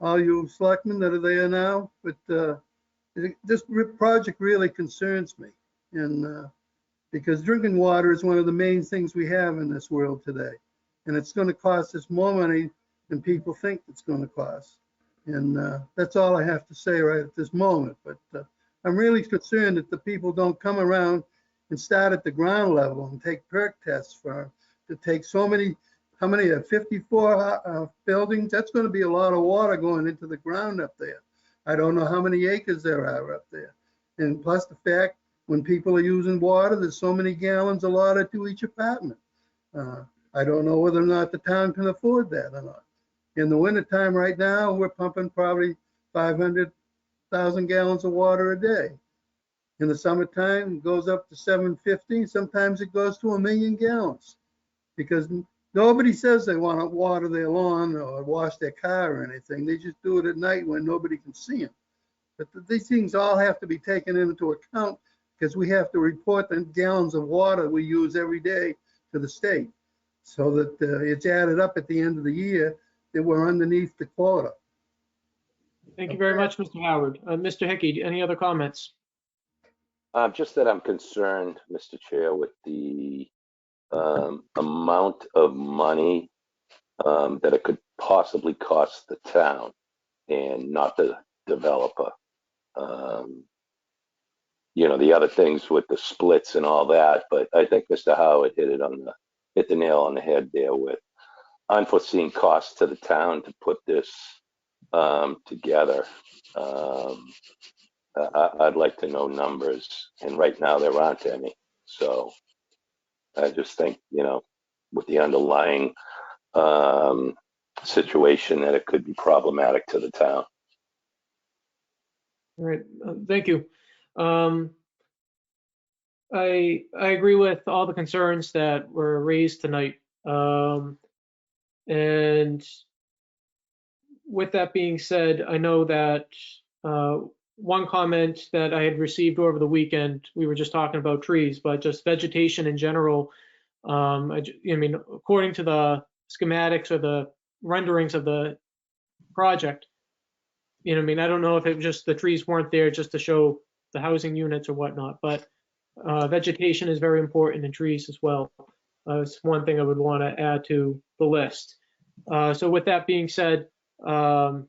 all you selectmen that are there now, but this project really concerns me. And because drinking water is one of the main things we have in this world today. And it's going to cost us more money than people think it's going to cost. And that's all I have to say right at this moment. But I'm really concerned that the people don't come around and start at the ground level and take perk tests for to take so many, how many are 54 buildings? That's going to be a lot of water going into the ground up there. I don't know how many acres there are up there. And plus the fact when people are using water, there's so many gallons allotted to each apartment. I don't know whether or not the town can afford that or not. In the wintertime right now, we're pumping probably 500,000 gallons of water a day. In the summertime, it goes up to 750. Sometimes it goes to 1 million gallons because nobody says they want to water their lawn or wash their car or anything. They just do it at night when nobody can see them. But these things all have to be taken into account because we have to report the gallons of water we use every day to the state so that it's added up at the end of the year that we're underneath the quota. Thank you very much, Mr. Howard. Mr. Hickey, any other comments? Just that I'm concerned, Mr. Chair, with the amount of money that it could possibly cost the town and not the developer. You know, the other things with the splits and all that, but I think Mr. Howard hit the nail on the head there with unforeseen costs to the town to put this together. I'd like to know numbers, and right now there aren't any. So I just think, you know, with the underlying situation that it could be problematic to the town. All right, thank you. I agree with all the concerns that were raised tonight. And with that being said, I know that one comment that I had received over the weekend, we were just talking about trees, but just vegetation in general. I mean, according to the schematics or the renderings of the project, you know, I mean, I don't know if it was just the trees weren't there just to show the housing units or whatnot, but vegetation is very important in trees as well. It's one thing I would want to add to the list. So with that being said, Mr.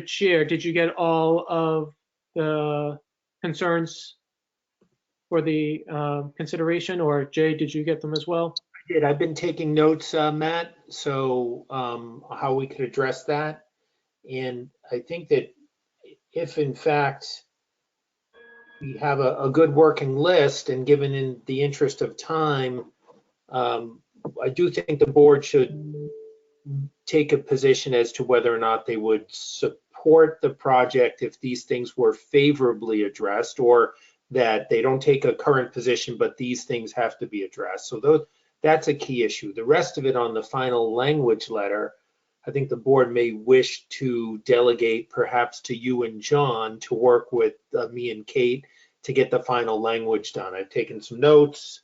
Chair, did you get all of the concerns for the consideration, or Jay, did you get them as well? I did. I've been taking notes, Matt, so how we could address that. And I think that if in fact we have a good working list, and given in the interest of time, I do think the board should take a position as to whether or not they would support the project if these things were favorably addressed, or that they don't take a current position, but these things have to be addressed. So that's a key issue. The rest of it on the final language letter, I think the board may wish to delegate perhaps to you and John to work with me and Kate to get the final language done. I've taken some notes.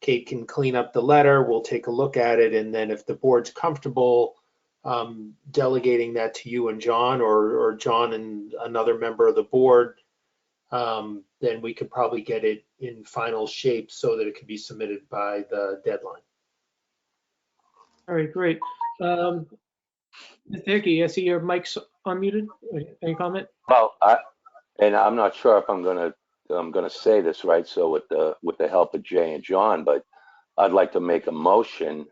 Kate can clean up the letter. We'll take a look at it. And then if the board's comfortable delegating that to you and John, or John and another member of the board, then we could probably get it in final shape so that it can be submitted by the deadline. All right, great. Mr. Hickey, I see your mic's unmuted. Any comment? Well, I'm not sure if I'm gonna say this right. So with the help of Jay and John, but I'd like to make a motion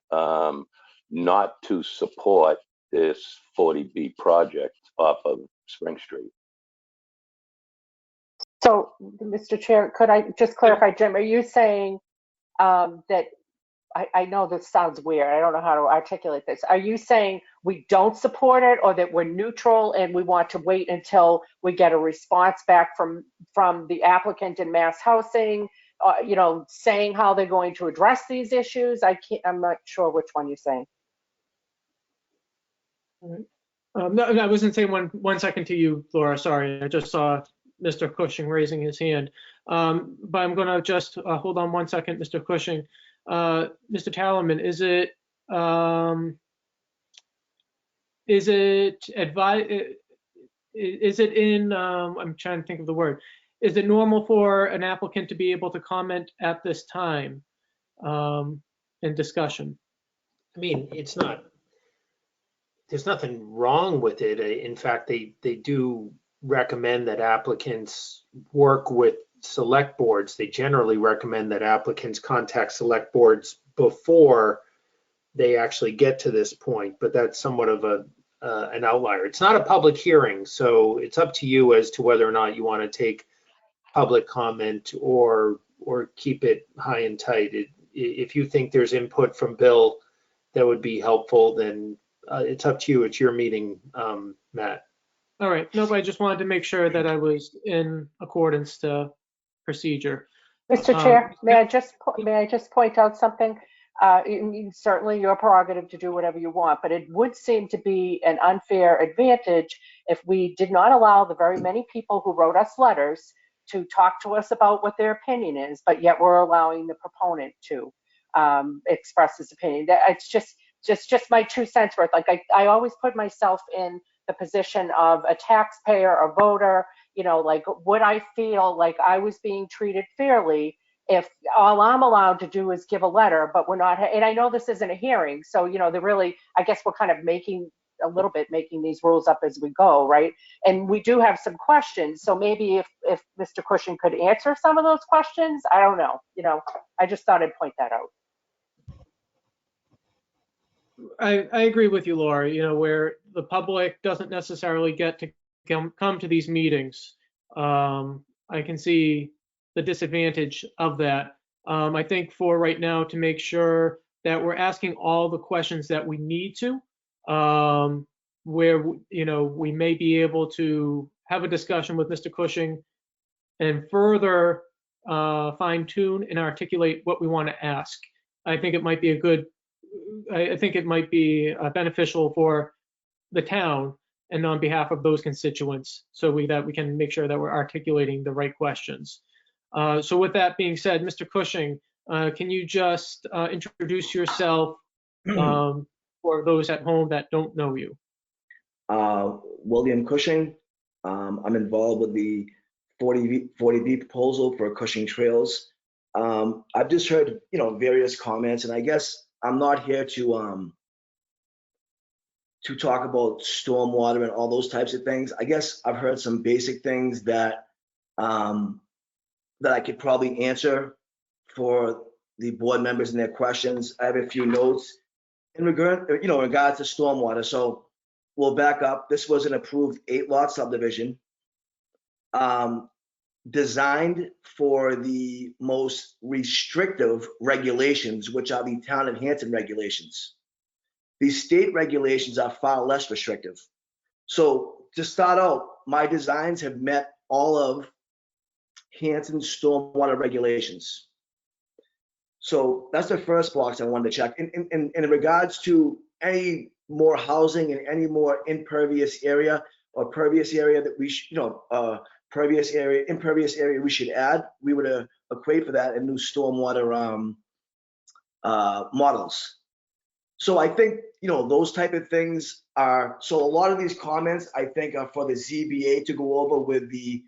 not to support this 40B project off of Spring Street. So, Mr. Chair, could I just clarify, Jim, are you saying that, I know this sounds weird, I don't know how to articulate this. Are you saying we don't support it, or that we're neutral and we want to wait until we get a response back from the applicant in Mass Housing, saying how they're going to address these issues? I'm not sure which one you're saying. No, I wasn't saying one second to you, Laura. Sorry, I just saw Mr. Cushing raising his hand. But I'm going to just hold on one second, Mr. Cushing. Mr. Tallerman, is it in, I'm trying to think of the word. Is it normal for an applicant to be able to comment at this time in discussion? I mean, there's nothing wrong with it. In fact, they do recommend that applicants work with select boards. They generally recommend that applicants contact select boards before they actually get to this point, but that's somewhat of an outlier. It's not a public hearing, so it's up to you as to whether or not you want to take public comment or keep it high and tight. If you think there's input from Bill that would be helpful, then it's up to you. It's your meeting, Matt. All right. Nope, I just wanted to make sure that I was in accordance to procedure. Mr. Chair, may I just point out something? Certainly your prerogative to do whatever you want, but it would seem to be an unfair advantage if we did not allow the very many people who wrote us letters to talk to us about what their opinion is, but yet we're allowing the proponent to express his opinion. It's just my 2 cents worth. Like I always put myself in the position of a taxpayer, a voter, like would I feel like I was being treated fairly if all I'm allowed to do is give a letter, but we're not, and I know this isn't a hearing, so, they're really, I guess we're kind of making these rules up as we go, right? And we do have some questions, so maybe if Mr. Cushing could answer some of those questions, I don't know, I just thought I'd point that out. I agree with you, Laura, where the public doesn't necessarily get to come to these meetings. I can see the disadvantage of that. I think for right now, to make sure that we're asking all the questions that we need to, where, we may be able to have a discussion with Mr. Cushing and further fine tune and articulate what we want to ask. I think it might be beneficial for the town and on behalf of those constituents, so that we can make sure that we're articulating the right questions. So with that being said, Mr. Cushing, can you just introduce yourself for those at home that don't know you? William Cushing. I'm involved with the 40B proposal for Cushing Trails. I've just heard, various comments, and I guess I'm not here to talk about stormwater and all those types of things. I guess I've heard some basic things that I could probably answer for the board members and their questions. I have a few notes in regards to stormwater. So we'll back up. This was an approved 8-lot subdivision, designed for the most restrictive regulations, which are the town of Hanson regulations. The state regulations are far less restrictive. So to start out, my designs have met all of Hanson's stormwater regulations. So that's the first box I wanted to check. In regards to any more housing in any more impervious area or pervious area that we should, impervious area we should add, we would equate for that in new stormwater models. So I think, those type of things are, so a lot of these comments I think are for the ZBA to go over with the,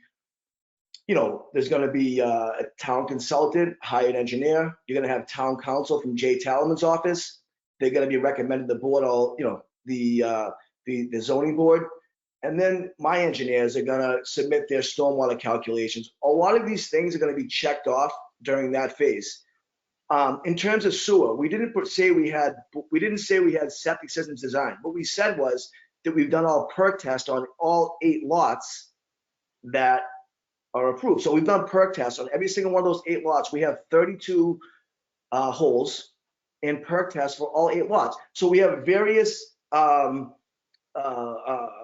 there's going to be a town consultant, hired engineer. You're going to have town council from Jay Talman's office. They're going to be recommending the board, the zoning board. And then my engineers are going to submit their stormwater calculations. A lot of these things are going to be checked off during that phase. In terms of sewer, we didn't say we had septic systems designed. What we said was that we've done all perk tests on all 8 lots that are approved. So we've done perk tests on every single one of those 8 lots. We have 32 holes and perk tests for all 8 lots. So we have various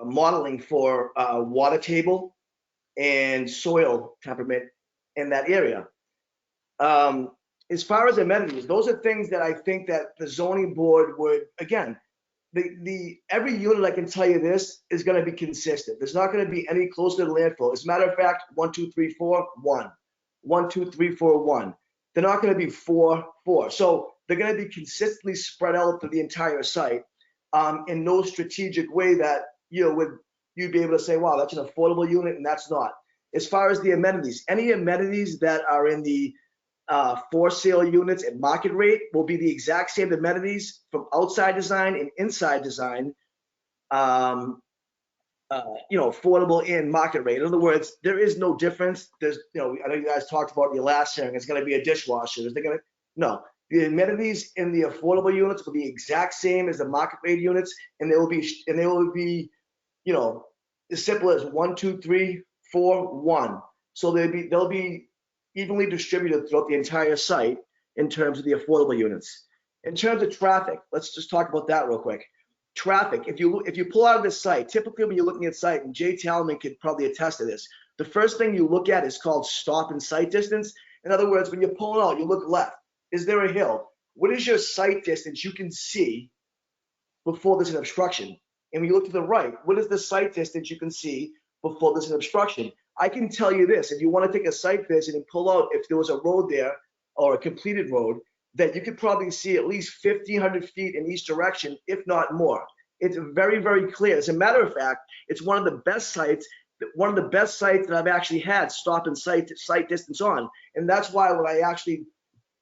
modeling for water table and soil temperament in that area. As far as amenities, those are things that I think that the zoning board would, again, every unit, I can tell you this, is going to be consistent. There's not going to be any closer to landfill. As a matter of fact, 1, 2, 3, 4, 1. 1, 2, 3, 4, 1. They're not going to be 4, 4. So they're going to be consistently spread out through the entire site in no strategic way that, you'd be able to say, wow, that's an affordable unit, and that's not. As far as the amenities, any amenities that are in the for sale units at market rate will be the exact same amenities from outside design and inside design, affordable and market rate. In other words, there is no difference. There's, I know you guys talked about your last hearing, it's going to be a dishwasher. No, the amenities in the affordable units will be exact same as the market rate units, and they will be, as simple as 1, 2, 3, 4, 1. So they'll be evenly distributed throughout the entire site in terms of the affordable units. In terms of traffic, let's just talk about that real quick. Traffic, if you pull out of this site, typically when you're looking at site, and Jay Talman could probably attest to this, the first thing you look at is called stop and sight distance. In other words, when you're pulling out, you look left. Is there a hill? What is your sight distance you can see before there's an obstruction? And when you look to the right, what is the sight distance you can see before there's an obstruction? I can tell you this, if you want to take a site visit and pull out, if there was a road there or a completed road, that you could probably see at least 1,500 feet in each direction, if not more. It's very, very clear. As a matter of fact, it's one of the best sites that I've actually had stop and sight distance on. And that's why when I actually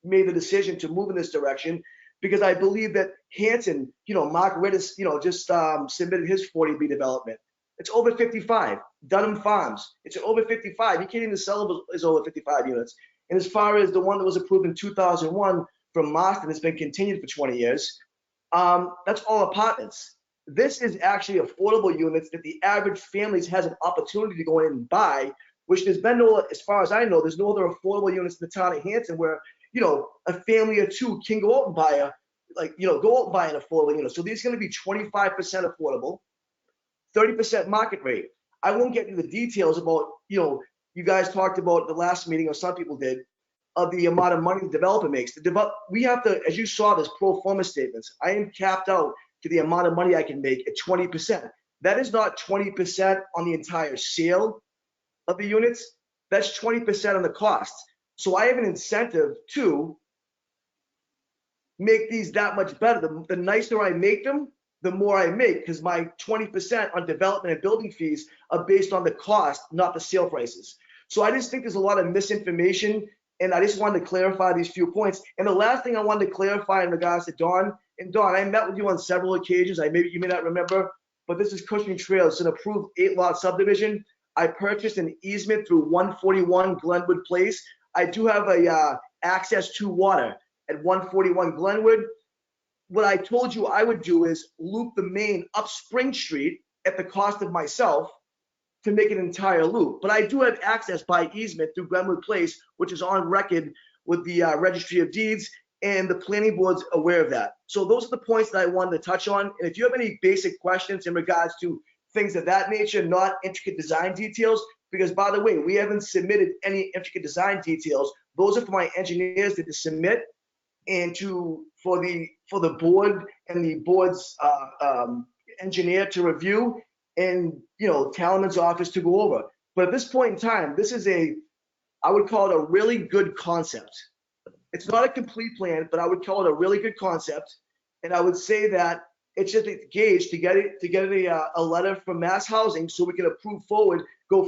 made the decision to move in this direction, because I believe that Hanson, Mark Rittis, just submitted his 40B development. It's over 55. Dunham Farms, it's over 55. You can't even sell as over 55 units. And as far as the one that was approved in 2001 from Marston, it's been continued for 20 years. That's all apartments. This is actually affordable units that the average families has an opportunity to go in and buy, which there's been no, as far as I know, there's no other affordable units in the town of Hanson where, a family or two can go out and buy an affordable unit. So these are going to be 25% affordable, 30% market rate. I won't get into the details about, you guys talked about the last meeting, or some people did, of the amount of money the developer makes. We have to, as you saw, there's pro forma statements. I am capped out to the amount of money I can make at 20%. That is not 20% on the entire sale of the units. That's 20% on the cost. So I have an incentive to make these that much better. The nicer I make them, the more I make, because my 20% on development and building fees are based on the cost, not the sale prices. So I just think there's a lot of misinformation, and I just wanted to clarify these few points. And the last thing I wanted to clarify in regards to Dawn, and Dawn, I met with you on several occasions. You may not remember, but this is Cushing Trail. It's an approved 8-lot subdivision. I purchased an easement through 141 Glenwood Place. I do have a access to water at 141 Glenwood. What I told you I would do is loop the main up Spring Street at the cost of myself to make an entire loop. But I do have access by easement through Glenwood Place, which is on record with the Registry of Deeds, and the planning board's aware of that. So those are the points that I wanted to touch on. And if you have any basic questions in regards to things of that nature, not intricate design details, because by the way, we haven't submitted any intricate design details. Those are for my engineers to submit and for the board and the board's engineer to review, and Talman's office to go over. But at this point in time, this is I would call it a really good concept. It's not a complete plan, but I would call it a really good concept. And I would say that it's just a gauge to get a letter from Mass Housing so we can go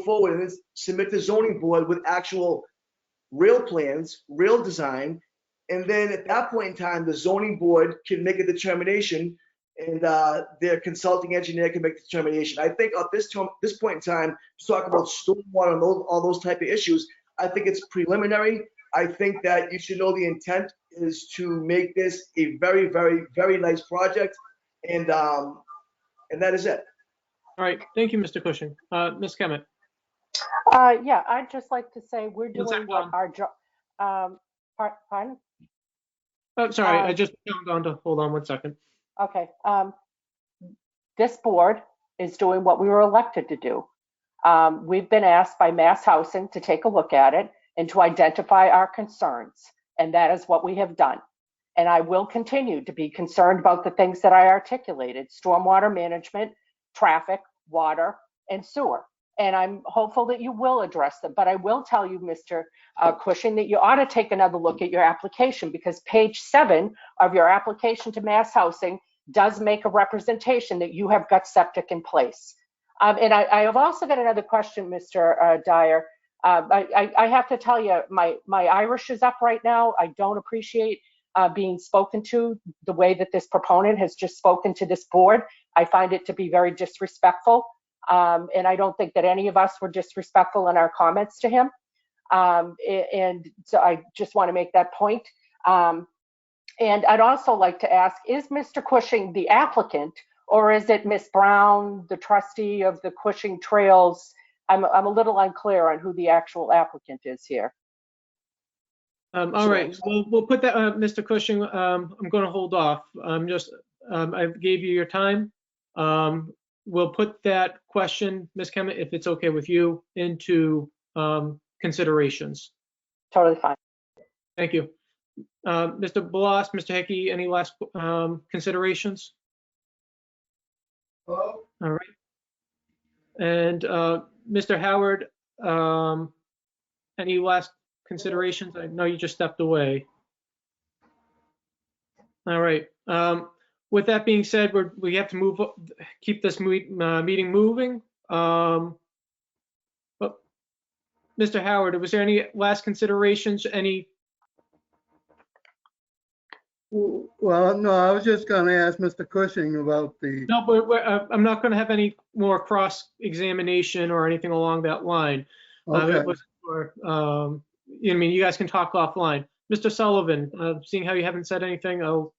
forward and then submit to zoning board with actual real plans, real design. And then at that point in time, the zoning board can make a determination, and their consulting engineer can make the determination. I think at this point in time, to talk about stormwater and all those type of issues, I think it's preliminary. I think that you should know the intent is to make this a very, very, very nice project, and that is it. All right, thank you, Mr. Cushing. Ms. Kemet. Yeah, I'd just like to say we're One doing second, what our job, pardon? Oh, sorry, I just found on to, hold on one second. Okay, this board is doing what we were elected to do. We've been asked by Mass Housing to take a look at it and to identify our concerns, and that is what we have done. And I will continue to be concerned about the things that I articulated: stormwater management, traffic, water, and sewer. And I'm hopeful that you will address them. But I will tell you, Mr. Cushing, that you ought to take another look at your application, because page 7 of your application to Mass Housing does make a representation that you have got septic in place. And I have also got another question, Mr. Dyer. I have to tell you, my Irish is up right now. I don't appreciate being spoken to the way that this proponent has just spoken to this board. I find it to be very disrespectful. And I don't think that any of us were disrespectful in our comments to him. And so I just want to make that point. And I'd also like to ask, is Mr. Cushing the applicant, or is it Miss Brown, the trustee of the Cushing Trails? I'm a little unclear on who the actual applicant is here. All right, we'll put that, Mr. Cushing, I'm going to hold off. I gave you your time. We'll put that question, Ms. Kemet, if it's okay with you, into considerations. Totally fine. Thank you. Mr. Bloss, Mr. Hickey, any last considerations? Hello? All right. And Mr. Howard, any last considerations? I know you just stepped away. All right. With that being said, we have to keep this meeting moving. But Mr. Howard, was there any last considerations? Well, no, I was just going to ask Mr. Cushing about the, No, but I'm not going to have any more cross-examination or anything along that line. okay. It was for, I mean, you guys can talk offline. Mr. Sullivan, seeing how you haven't said anything, I'll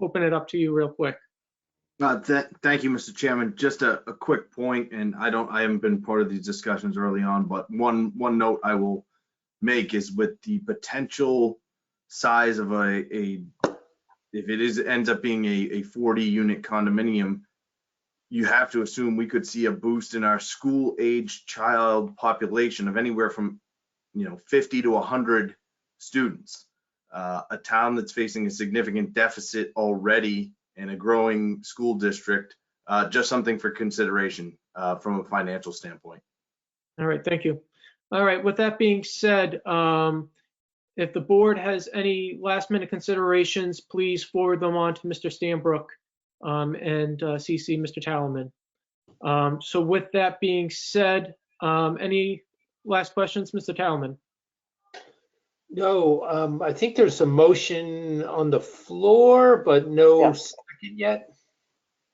open it up to you real quick. Thank you, Mr. Chairman. Just a quick point, and I haven't been part of these discussions early on, but one note I will make is with the potential size of if it ends up being a 40 unit condominium, you have to assume we could see a boost in our school age child population of anywhere from 50 to 100 students. A town that's facing a significant deficit already and a growing school district, just something for consideration from a financial standpoint. All right, thank you. All right, with that being said, if the board has any last minute considerations, please forward them on to Mr. Stanbrook and CC Mr. Talman. So with that being said, any last questions, Mr. Talman? No, I think there's a motion on the floor, but no second yet.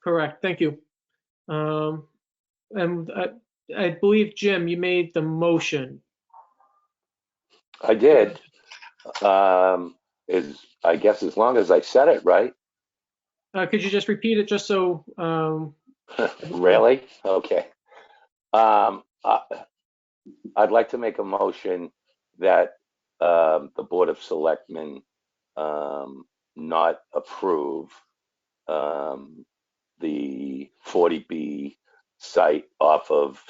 Correct, thank you. And I believe, Jim, you made the motion. I did. I guess as long as I said it right. Could you just repeat it just so? Really? Okay. I'd like to make a motion that the Board of Selectmen not approve the 40B site off of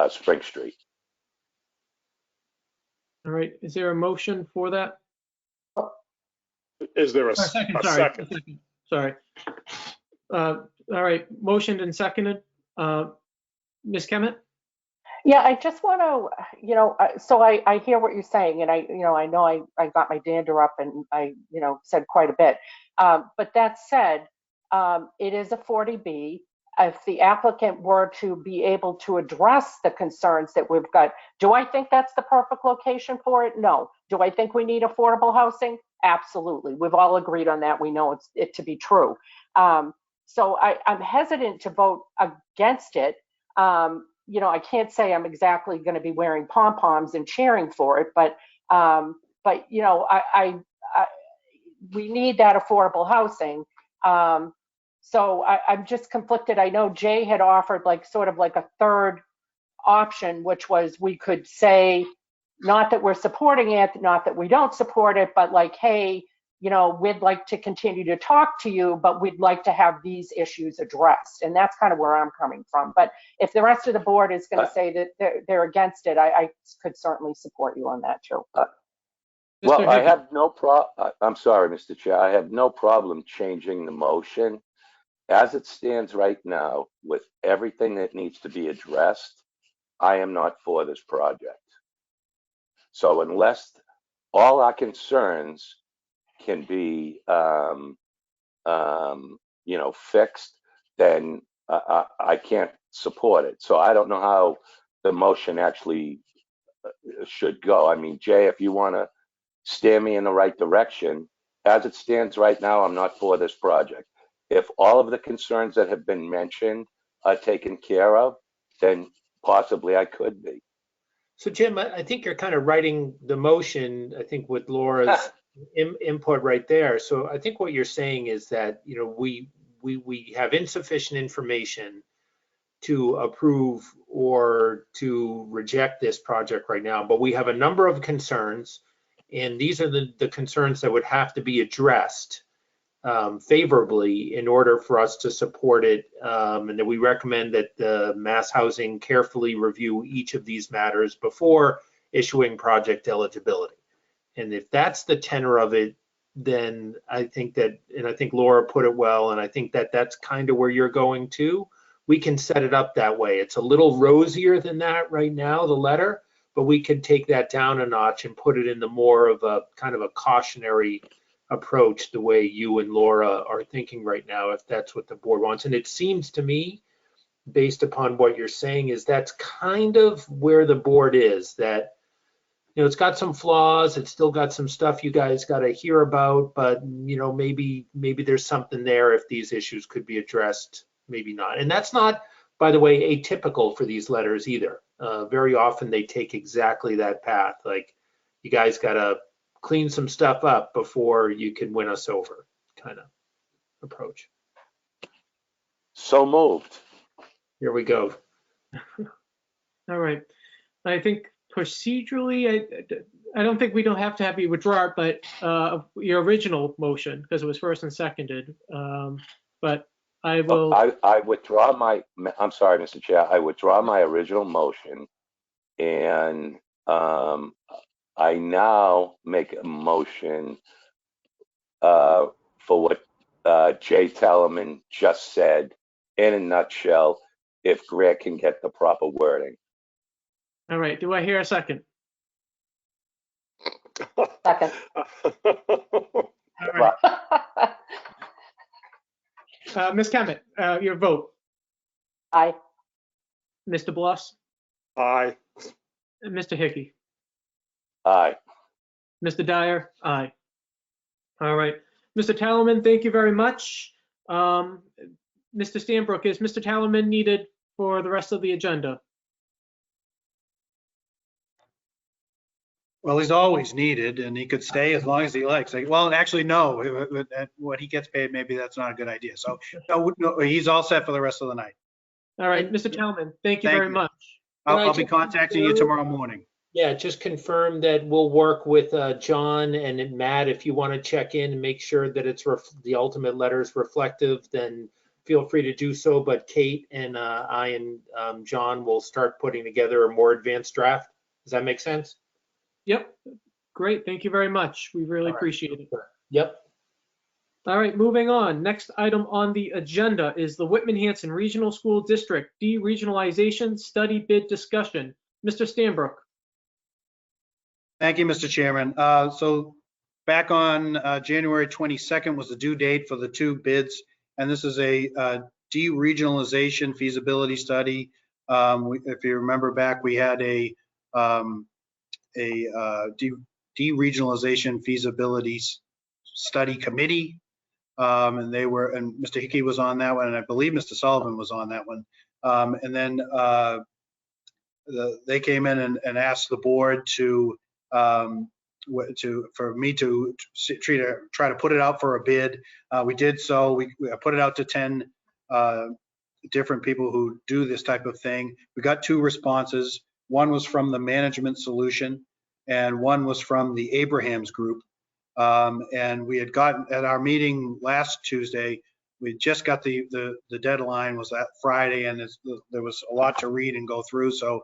Spring Street. All right, is there a motion for that? Is there a Second, a sorry. second? Sorry. All right, motioned and seconded. Ms. Kemet? Yeah, I just want to, so I hear what you're saying, and I know I got my dander up and I, said quite a bit. But that said, it is a 40B. If the applicant were to be able to address the concerns that we've got, do I think that's the perfect location for it? No. Do I think we need affordable housing? Absolutely. We've all agreed on that. We know it to be true. So I'm hesitant to vote against it. I can't say I'm exactly going to be wearing pom-poms and cheering for it, but we need that affordable housing. So I'm just conflicted. I know Jay had offered sort of like a third option, which was we could say, not that we're supporting it, not that we don't support it, but like, hey, you know, we'd like to continue to talk to you, but we'd like to have these issues addressed. And that's kind of where I'm coming from. But if the rest of the board is going to say that they're against it, I could certainly support you on that too. Well, I have no I'm sorry, Mr. Chair. I have no problem changing the motion. As it stands right now, with everything that needs to be addressed, I am not for this project. So unless all our concerns can be, you know, fixed, then I can't support it. So I don't know how the motion actually should go. I mean, Jay, if you want to steer me in the right direction, as it stands right now, I'm not for this project. If all of the concerns that have been mentioned are taken care of, then possibly I could be. So Jim, I think you're kind of writing the motion, I think with Laura's input right there. So I think what you're saying is that, you know, we have insufficient information to approve or to reject this project right now, but we have a number of concerns, and these are the concerns that would have to be addressed favorably in order for us to support it, and that we recommend that the Mass Housing carefully review each of these matters before issuing project eligibility. And if that's the tenor of it, then I think that, and I think Laura put it well, and I think that that's kind of where you're going to. We can set it up that way. It's a little rosier than that right now, the letter, but we could take that down a notch and put it in the more of a kind of a cautionary approach, the way you and Laura are thinking right now, if that's what the board wants. And it seems to me, based upon what you're saying, is that's kind of where the board is, that, you know, it's got some flaws, it's still got some stuff you guys got to hear about, but, you know, maybe there's something there if these issues could be addressed, maybe not. And that's not, by the way, atypical for these letters either. Very often they take exactly that path. Like, you guys got to clean some stuff up before you can win us over, kind of approach. So moved. Here we go. All right. I think procedurally, I don't think we don't have to have you withdraw it, but your original motion, because it was first and seconded. But I will. I withdraw my, I'm sorry, Mr. Chair, I withdraw my original motion, and I now make a motion for what Jay Tellerman just said in a nutshell, if Grant can get the proper wording. All right. Do I hear a second? Second. All right. Ms. Kemet, your vote. Aye. Mr. Bloss? Aye. And Mr. Hickey? Aye. Mr. Dyer? Aye. All right. Mr. Tallerman, thank you very much. Mr. Stanbrook, is Mr. Tallerman needed for the rest of the agenda? Well, he's always needed, and he could stay as long as he likes. Well, actually, no, what he gets paid, maybe that's not a good idea. So no, he's all set for the rest of the night. All right, Mr. Tallerman, thank you Thank very you. much. I'll be contacting you tomorrow morning. Yeah, just confirm that we'll work with John and Matt. If you want to check in and make sure that it's the ultimate letter is reflective, then feel free to do so. But Kate and I and John will start putting together a more advanced draft. Does that make sense? Yep, great, thank you very much. We really appreciate it. Yep. All right, moving on. Next item on the agenda is the Whitman Hanson Regional School District De-Regionalization Study Bid Discussion. Mr. Stanbrook. Thank you, Mr. Chairman. So back on January 22nd was the due date for the two bids, and this is a de-regionalization feasibility study. If you remember back, we had a de-regionalization feasibility study committee, and Mr. Hickey was on that one, and I believe Mr. Sullivan was on that one. And then they came in and asked the board for me to try to put it out for a bid. We did so. We put it out to 10 different people who do this type of thing. We got 2 responses. One was from the Management Solution, and one was from the Abrahams Group. And we had gotten at our meeting last Tuesday, we just got the deadline was that Friday, and there was a lot to read and go through. So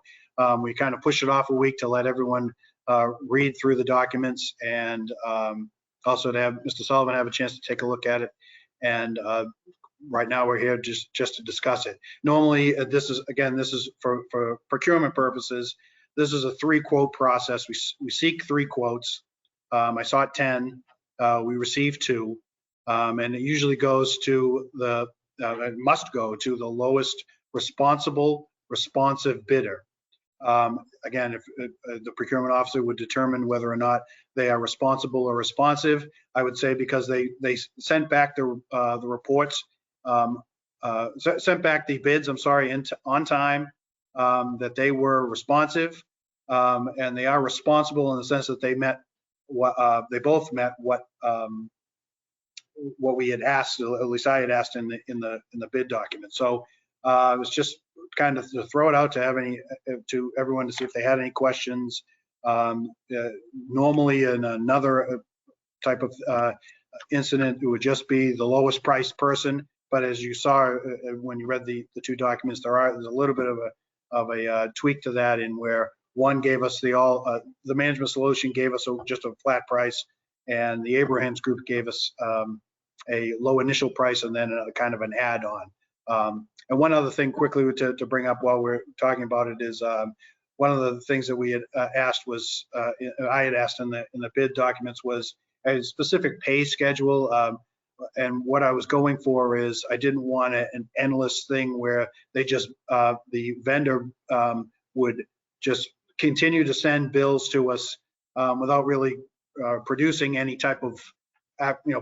we kind of pushed it off a week to let everyone read through the documents, and also to have Mr. Sullivan have a chance to take a look at it. And right now we're here just to discuss it. Normally, this is for procurement purposes. This is a 3-quote process. We seek 3 quotes. I sought 10. We received 2. And it usually goes to it must go to the lowest responsive bidder. Again, if the procurement officer would determine whether or not they are responsible or responsive, I would say because they sent back the reports, sent back the bids, I'm sorry, on time, that they were responsive, and they are responsible in the sense that they met they both met what we had asked, at least I had asked in the bid document. So it was just kind of to throw it out to everyone to see if they had any questions. Normally in another type of incident, it would just be the lowest priced person. But as you saw when you read the 2 documents, there's a little bit of a tweak to that, in where one gave us the Management Solution gave us just a flat price, and the Abrahams Group gave us a low initial price and then a kind of an add-on. And one other thing quickly to bring up while we're talking about it is one of the things that we had asked was, I had asked in the bid documents, was a specific pay schedule. And what I was going for is I didn't want an endless thing where they just, the vendor would just continue to send bills to us without really producing any type of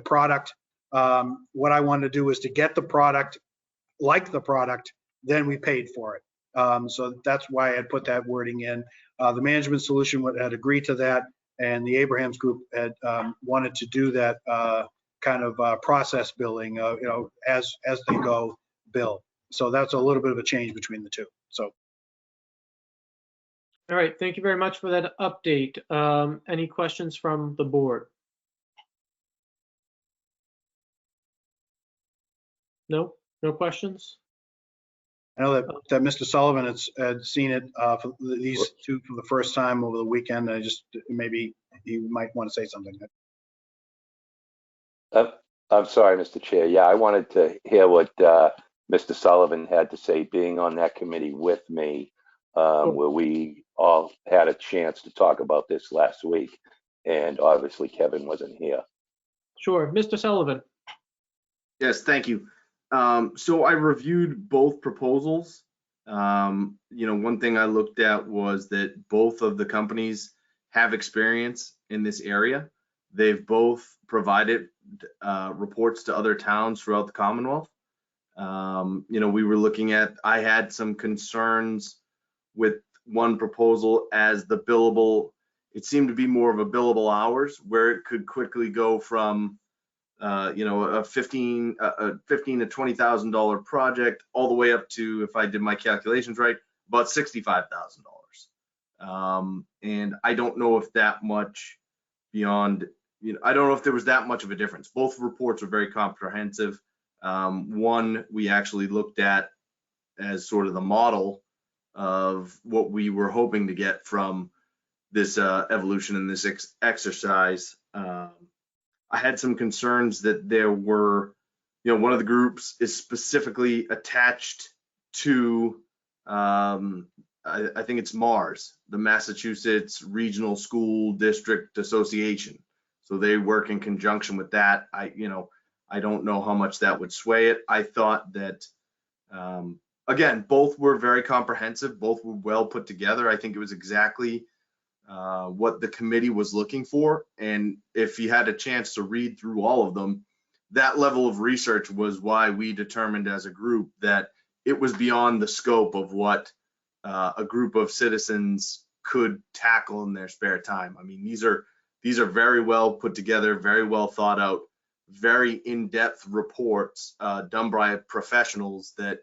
product. What I wanted to do is to get the product, like the product, then we paid for it. So that's why I had put that wording in. The Management Solution had agreed to that, and the Abrahams Group had wanted to do that kind of process billing, as they go bill. So that's a little bit of a change between the 2. So. All right, thank you very much for that update. Any questions from the board? No questions? I know that Mr. Sullivan had seen it for these 2 for the first time over the weekend. I just, maybe he might want to say something. I'm sorry, Mr. Chair. Yeah, I wanted to hear what Mr. Sullivan had to say, being on that committee with me, where we all had a chance to talk about this last week, and obviously Kevin wasn't here. Sure, Mr. Sullivan. Yes, thank you. So I reviewed both proposals. One thing I looked at was that both of the companies have experience in this area. They've both provided reports to other towns throughout the Commonwealth. We were looking at, I had some concerns with one proposal as the billable, it seemed to be more of a billable hours, where it could quickly go from a $15,000 to $20,000 project all the way up to, if I did my calculations right, about $65,000. And I don't know if that much beyond, I don't know if there was that much of a difference. Both reports are very comprehensive. One we actually looked at as sort of the model of what we were hoping to get from this evolution and this exercise. I had some concerns that there were, one of the groups is specifically attached to, I think it's MARS, the Massachusetts Regional School District Association. So they work in conjunction with that. I don't know how much that would sway it. I thought that, again, both were very comprehensive. Both were well put together. I think it was exactly what the committee was looking for. And if you had a chance to read through all of them, that level of research was why we determined as a group that it was beyond the scope of what a group of citizens could tackle in their spare time. I mean, these are very well put together, very well thought out, very in-depth reports done by professionals that,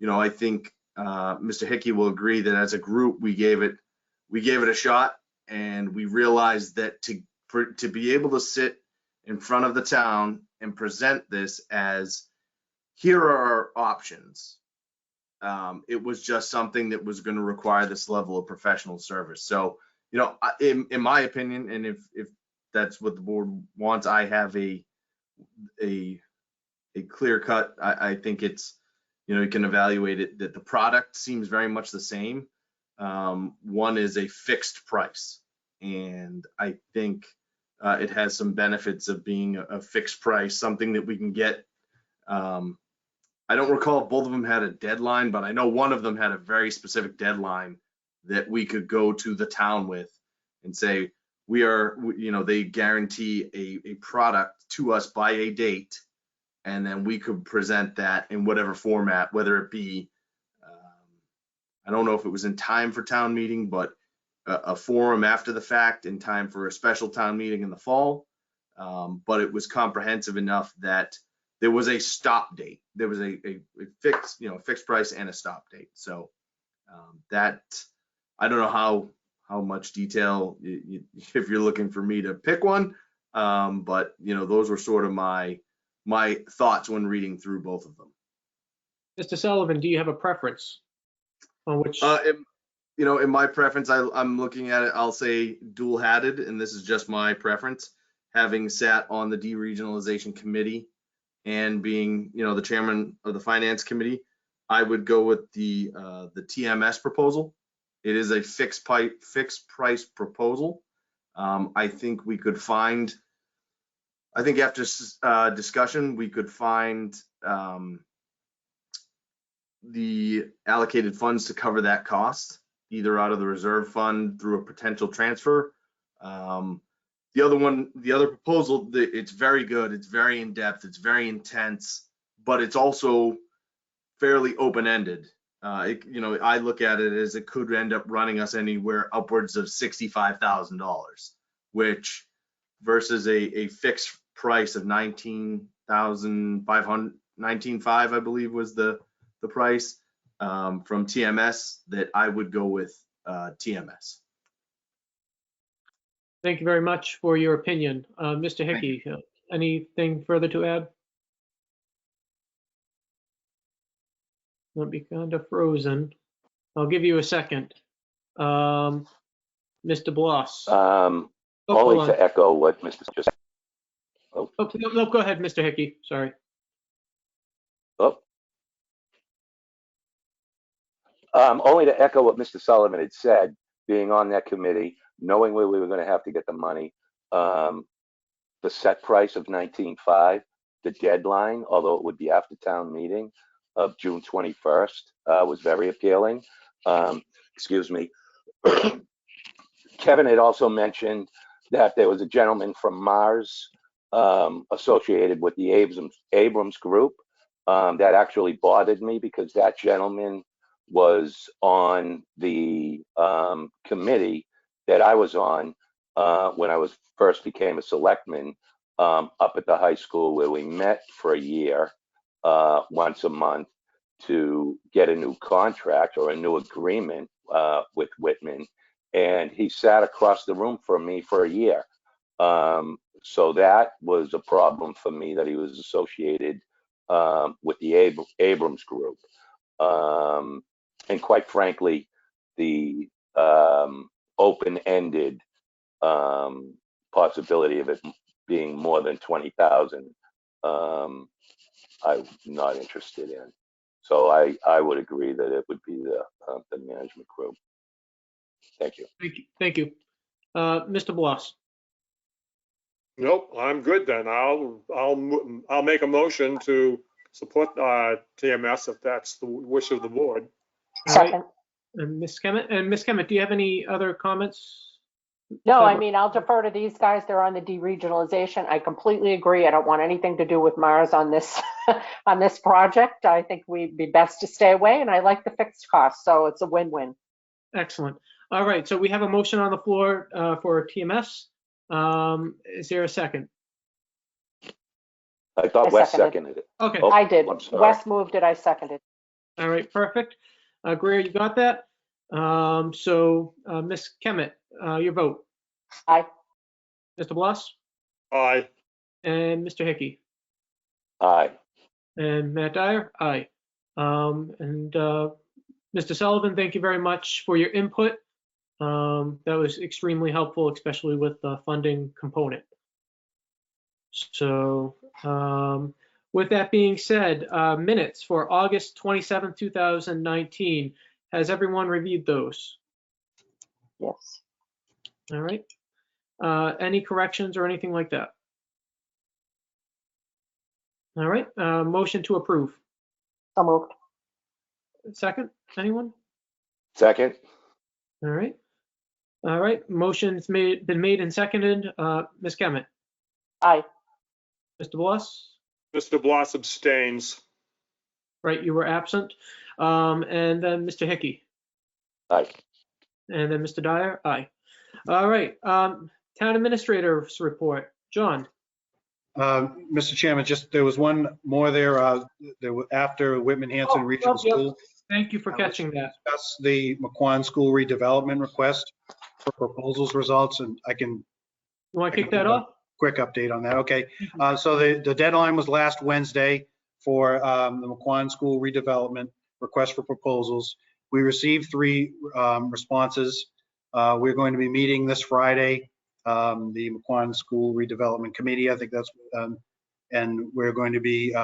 I think Mr. Hickey will agree that as a group, we gave it a shot, and we realized that to be able to sit in front of the town and present this as, here are our options. It was just something that was going to require this level of professional service. So, in my opinion, and if that's what the board wants, I have a clear cut. I think it's, you can evaluate it that the product seems very much the same. One is a fixed price, and I think it has some benefits of being a fixed price, something that we can get. I don't recall if both of them had a deadline, but I know one of them had a very specific deadline that we could go to the town with and say, they guarantee a product to us by a date, and then we could present that in whatever format, whether it be, I don't know if it was in time for town meeting, but a forum after the fact in time for a special town meeting in the fall. But it was comprehensive enough that there was a stop date. There was a fixed price and a stop date. So that, I don't know how much detail if you're looking for me to pick one, but those were sort of my thoughts when reading through both of them. Mr. Sullivan, do you have a preference on which? In my preference, I'm looking at it, I'll say dual-hatted, and this is just my preference, having sat on the De-Regionalization Committee and being, the chairman of the Finance Committee. I would go with the TMS proposal. It is a fixed price proposal. I think we could find, after discussion, we could find the allocated funds to cover that cost, either out of the reserve fund through a potential transfer. The other proposal, it's very good. It's very in-depth. It's very intense, but it's also fairly open-ended. I look at it as it could end up running us anywhere upwards of $65,000, which versus a fixed price of $19,500, $19,500, I believe was the price from TMS, that I would go with TMS. Thank you very much for your opinion. Mr. Hickey, anything further to add? Might be kind of frozen. I'll give you a second. Mr. Bloss. Only to echo what Mr. just said. No, go ahead, Mr. Hickey. Sorry. Only to echo what Mr. Sullivan had said, being on that committee, knowing where we were going to have to get the money, the set price of $19,500, the deadline, although it would be after town meeting of June 21st, was very appealing. Excuse me. Kevin had also mentioned that there was a gentleman from Mars associated with the Abrams group. That actually bothered me because that gentleman was on the committee that I was on when I first became a selectman up at the high school, where we met for a year once a month to get a new contract or a new agreement with Whitman. And he sat across the room from me for a year. So that was a problem for me, that he was associated with the Abrams group. And quite frankly, the open-ended possibility of it being more than 20,000, I'm not interested in. So I would agree that it would be the management group. Thank you. Thank you. Mr. Bloss. Nope, I'm good then. I'll make a motion to support TMS if that's the wish of the board. Second. And Ms. Kemet, do you have any other comments? No, I mean, I'll defer to these guys. They're on the de-regionalization. I completely agree. I don't want anything to do with Mars on this on this project. I think we'd be best to stay away, and I like the fixed cost, so it's a win-win. Excellent. All right, so we have a motion on the floor for TMS. Is there a second? I thought Wes seconded it. Okay. I did. I'm sorry. Wes moved it. I seconded. All right, perfect. Greer, you got that? Ms. Kemet, your vote. Aye. Mr. Bloss Aye. and Mr. Hickey Aye. and Matt Dyer, aye. Mr. Sullivan, thank you very much for your input. That was extremely helpful, especially with the funding component. So with that being said, minutes for August 27th, 2019. Has everyone reviewed those? Yes. All right. Any corrections or anything like that? All right. Motion to approve. So moved. Second, anyone? Second. All right. All right. Motion's been made and seconded. Ms. Kemet, Aye. Mr. Bloss, Mr. Bloss abstains. right? You were absent. And then Mr. Hickey, Aye. and then Mr. Dyer, aye. All right. Town administrator's report. John. Mr. Chairman, there was one more there. After Whitman Hanson Regional yep. School. Thank you for catching that. Discuss the Mukwon School redevelopment request for proposals results, and I can. You want to kick that off? Quick update on that. Okay. So the deadline was last Wednesday for the Mukwon School redevelopment request for proposals. We received 3 responses. We're going to be meeting this Friday, the Mukwon School Redevelopment Committee. I think that's, and we're going to be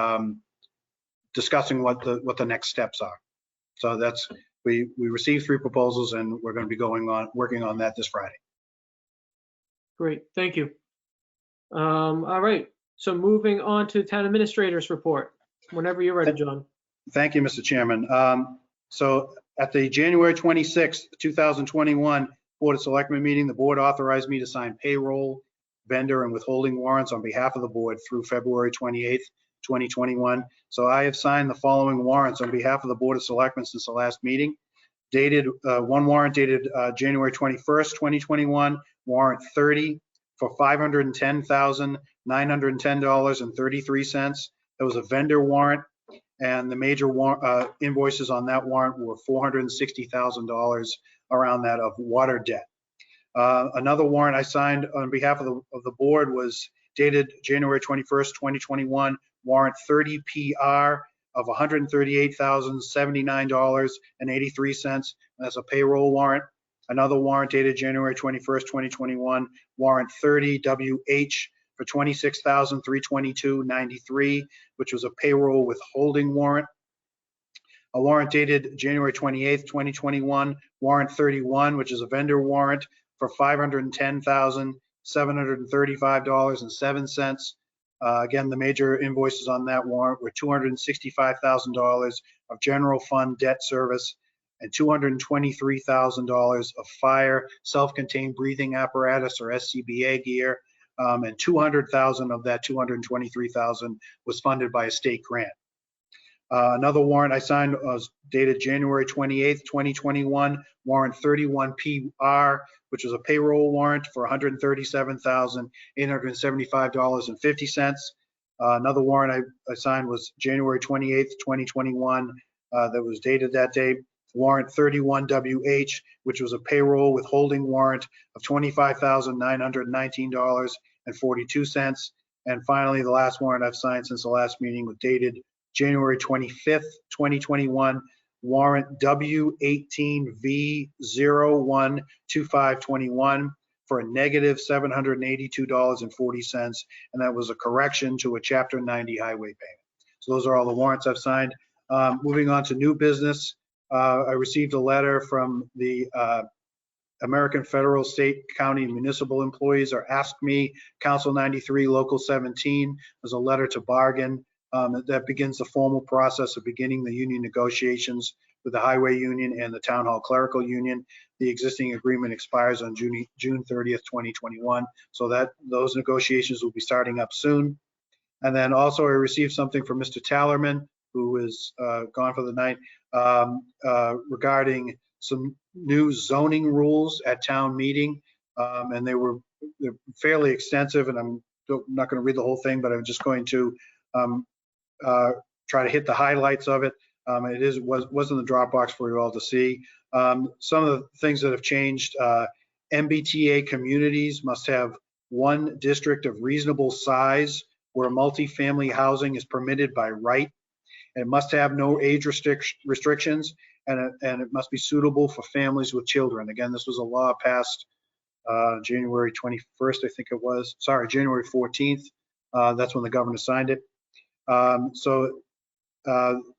discussing what the next steps are. So that's, we received 3 proposals, and we're going to be working on that this Friday. Great, thank you. All right, so moving on to town administrator's report. Whenever you're ready, John. Thank you, Mr. Chairman. So at the January 26th, 2021 Board of Selectmen meeting, the board authorized me to sign payroll, vendor, and withholding warrants on behalf of the board through February 28th, 2021. So I have signed the following warrants on behalf of the Board of Selectmen since the last meeting. One warrant dated January 21st, 2021, warrant 30 for $510,910.33. That was a vendor warrant, and the major invoices on that warrant were $460,000 around that of water debt. Another warrant I signed on behalf of the board was dated January 21st, 2021, warrant 30 PR of $138,079.83. That's a payroll warrant. Another warrant dated January 21st, 2021, warrant 30 WH for $26,322.93, which was a payroll withholding warrant. A warrant dated January 28th, 2021, warrant 31, which is a vendor warrant for $510,735.07. Again, the major invoices on that warrant were $265,000 of general fund debt service and $223,000 of fire self-contained breathing apparatus, or SCBA gear, and $200,000 of that $223,000 was funded by a state grant. Another warrant I signed was dated January 28th, 2021, warrant 31 PR, which was a payroll warrant for $137,875.50. Another warrant I signed was January 28th, 2021, that was dated that day, warrant 31 WH, which was a payroll withholding warrant of $25,919.42. And finally, the last warrant I've signed since the last meeting was dated January 25th, 2021, warrant W18V012521 for a negative $782.40, and that was a correction to a Chapter 90 highway payment. So those are all the warrants I've signed. Moving on to new business, I received a letter from the American Federal, State, County, and Municipal Employees, or AFSCME, Council 93, Local 17. There's a letter to bargain. That begins the formal process of beginning the union negotiations with the Highway Union and the Town Hall Clerical Union. The existing agreement expires on June 30th, 2021. So those negotiations will be starting up soon. And then also I received something from Mr. Tallerman, who is gone for the night, regarding some new zoning rules at town meeting. And they're fairly extensive, and I'm not going to read the whole thing, but I'm just going to try to hit the highlights of it. It was in the Dropbox for you all to see. Some of the things that have changed, MBTA communities must have one district of reasonable size where multifamily housing is permitted by right. It must have no age restrictions, and it must be suitable for families with children. Again, this was a law passed January 21st, I think it was. Sorry, January 14th. That's when the governor signed it.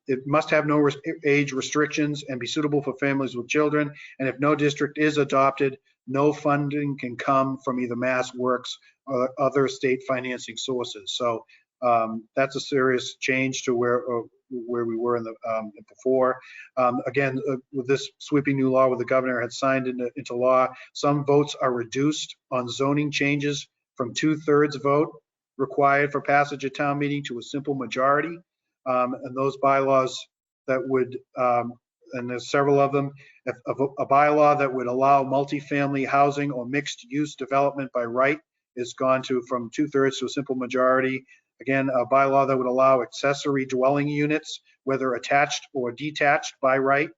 It must have no age restrictions and be suitable for families with children. And if no district is adopted, no funding can come from either Mass Works or other state financing sources. So that's a serious change to where we were in the before. Again, with this sweeping new law, where the governor had signed into law, some votes are reduced on zoning changes from 2/3 vote required for passage at town meeting to a simple majority. And those bylaws that would, and there's several of them, if a bylaw that would allow multifamily housing or mixed use development by right is gone to from 2/3 to a simple majority. Again, a bylaw that would allow accessory dwelling units, whether attached or detached by right,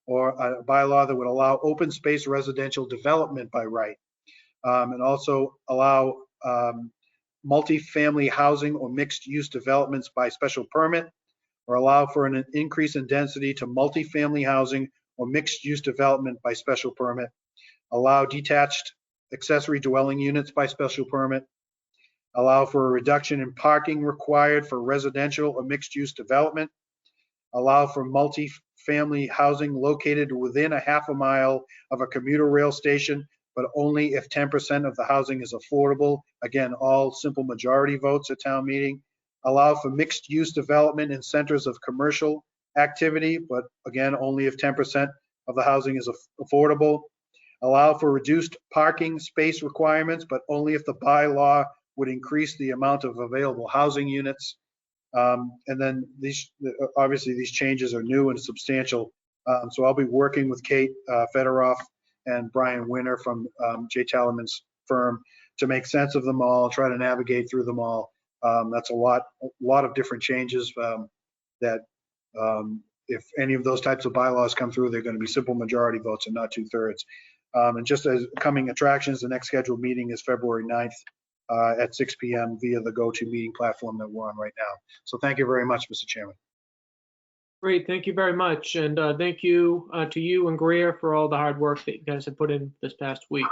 or a bylaw that would allow open space residential development by right, and also allow multifamily housing or mixed use developments by special permit, or allow for an increase in density to multifamily housing or mixed use development by special permit, allow detached accessory dwelling units by special permit, allow for a reduction in parking required for residential or mixed use development, allow for multifamily housing located within a half a mile of a commuter rail station, but only if 10% of the housing is affordable. Again, all simple majority votes at town meeting. Allow for mixed use development in centers of commercial activity, but again, only if 10% of the housing is affordable. Allow for reduced parking space requirements, but only if the bylaw would increase the amount of available housing units. And then obviously these changes are new and substantial. So I'll be working with Kate Federoff and Brian Winter from Jay Tallerman's firm to make sense of them all, try to navigate through them all. That's a lot of different changes that if any of those types of bylaws come through, they're going to be simple majority votes and not 2/3. And just as coming attractions, the next scheduled meeting is February 9th at 6 p.m. via the GoToMeeting platform that we're on right now. So thank you very much, Mr. Chairman. Great, thank you very much. And thank you to you and Greer for all the hard work that you guys have put in this past week.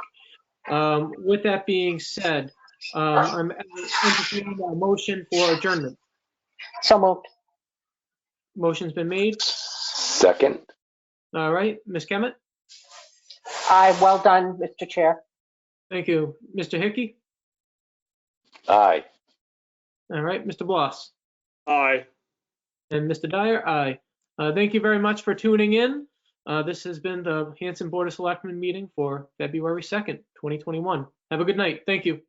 With that being said, I'm entertaining a motion for adjournment. So moved. Motion's been made. Second. All right, Ms. Kemet? Aye, well done, Mr. Chair. Thank you. Mr. Hickey? Aye. All right, Mr. Bloss? Aye. And Mr. Dyer? Aye. Thank you very much for tuning in. This has been the Hanson Board of Selectmen meeting for February 2nd, 2021. Have a good night. Thank you.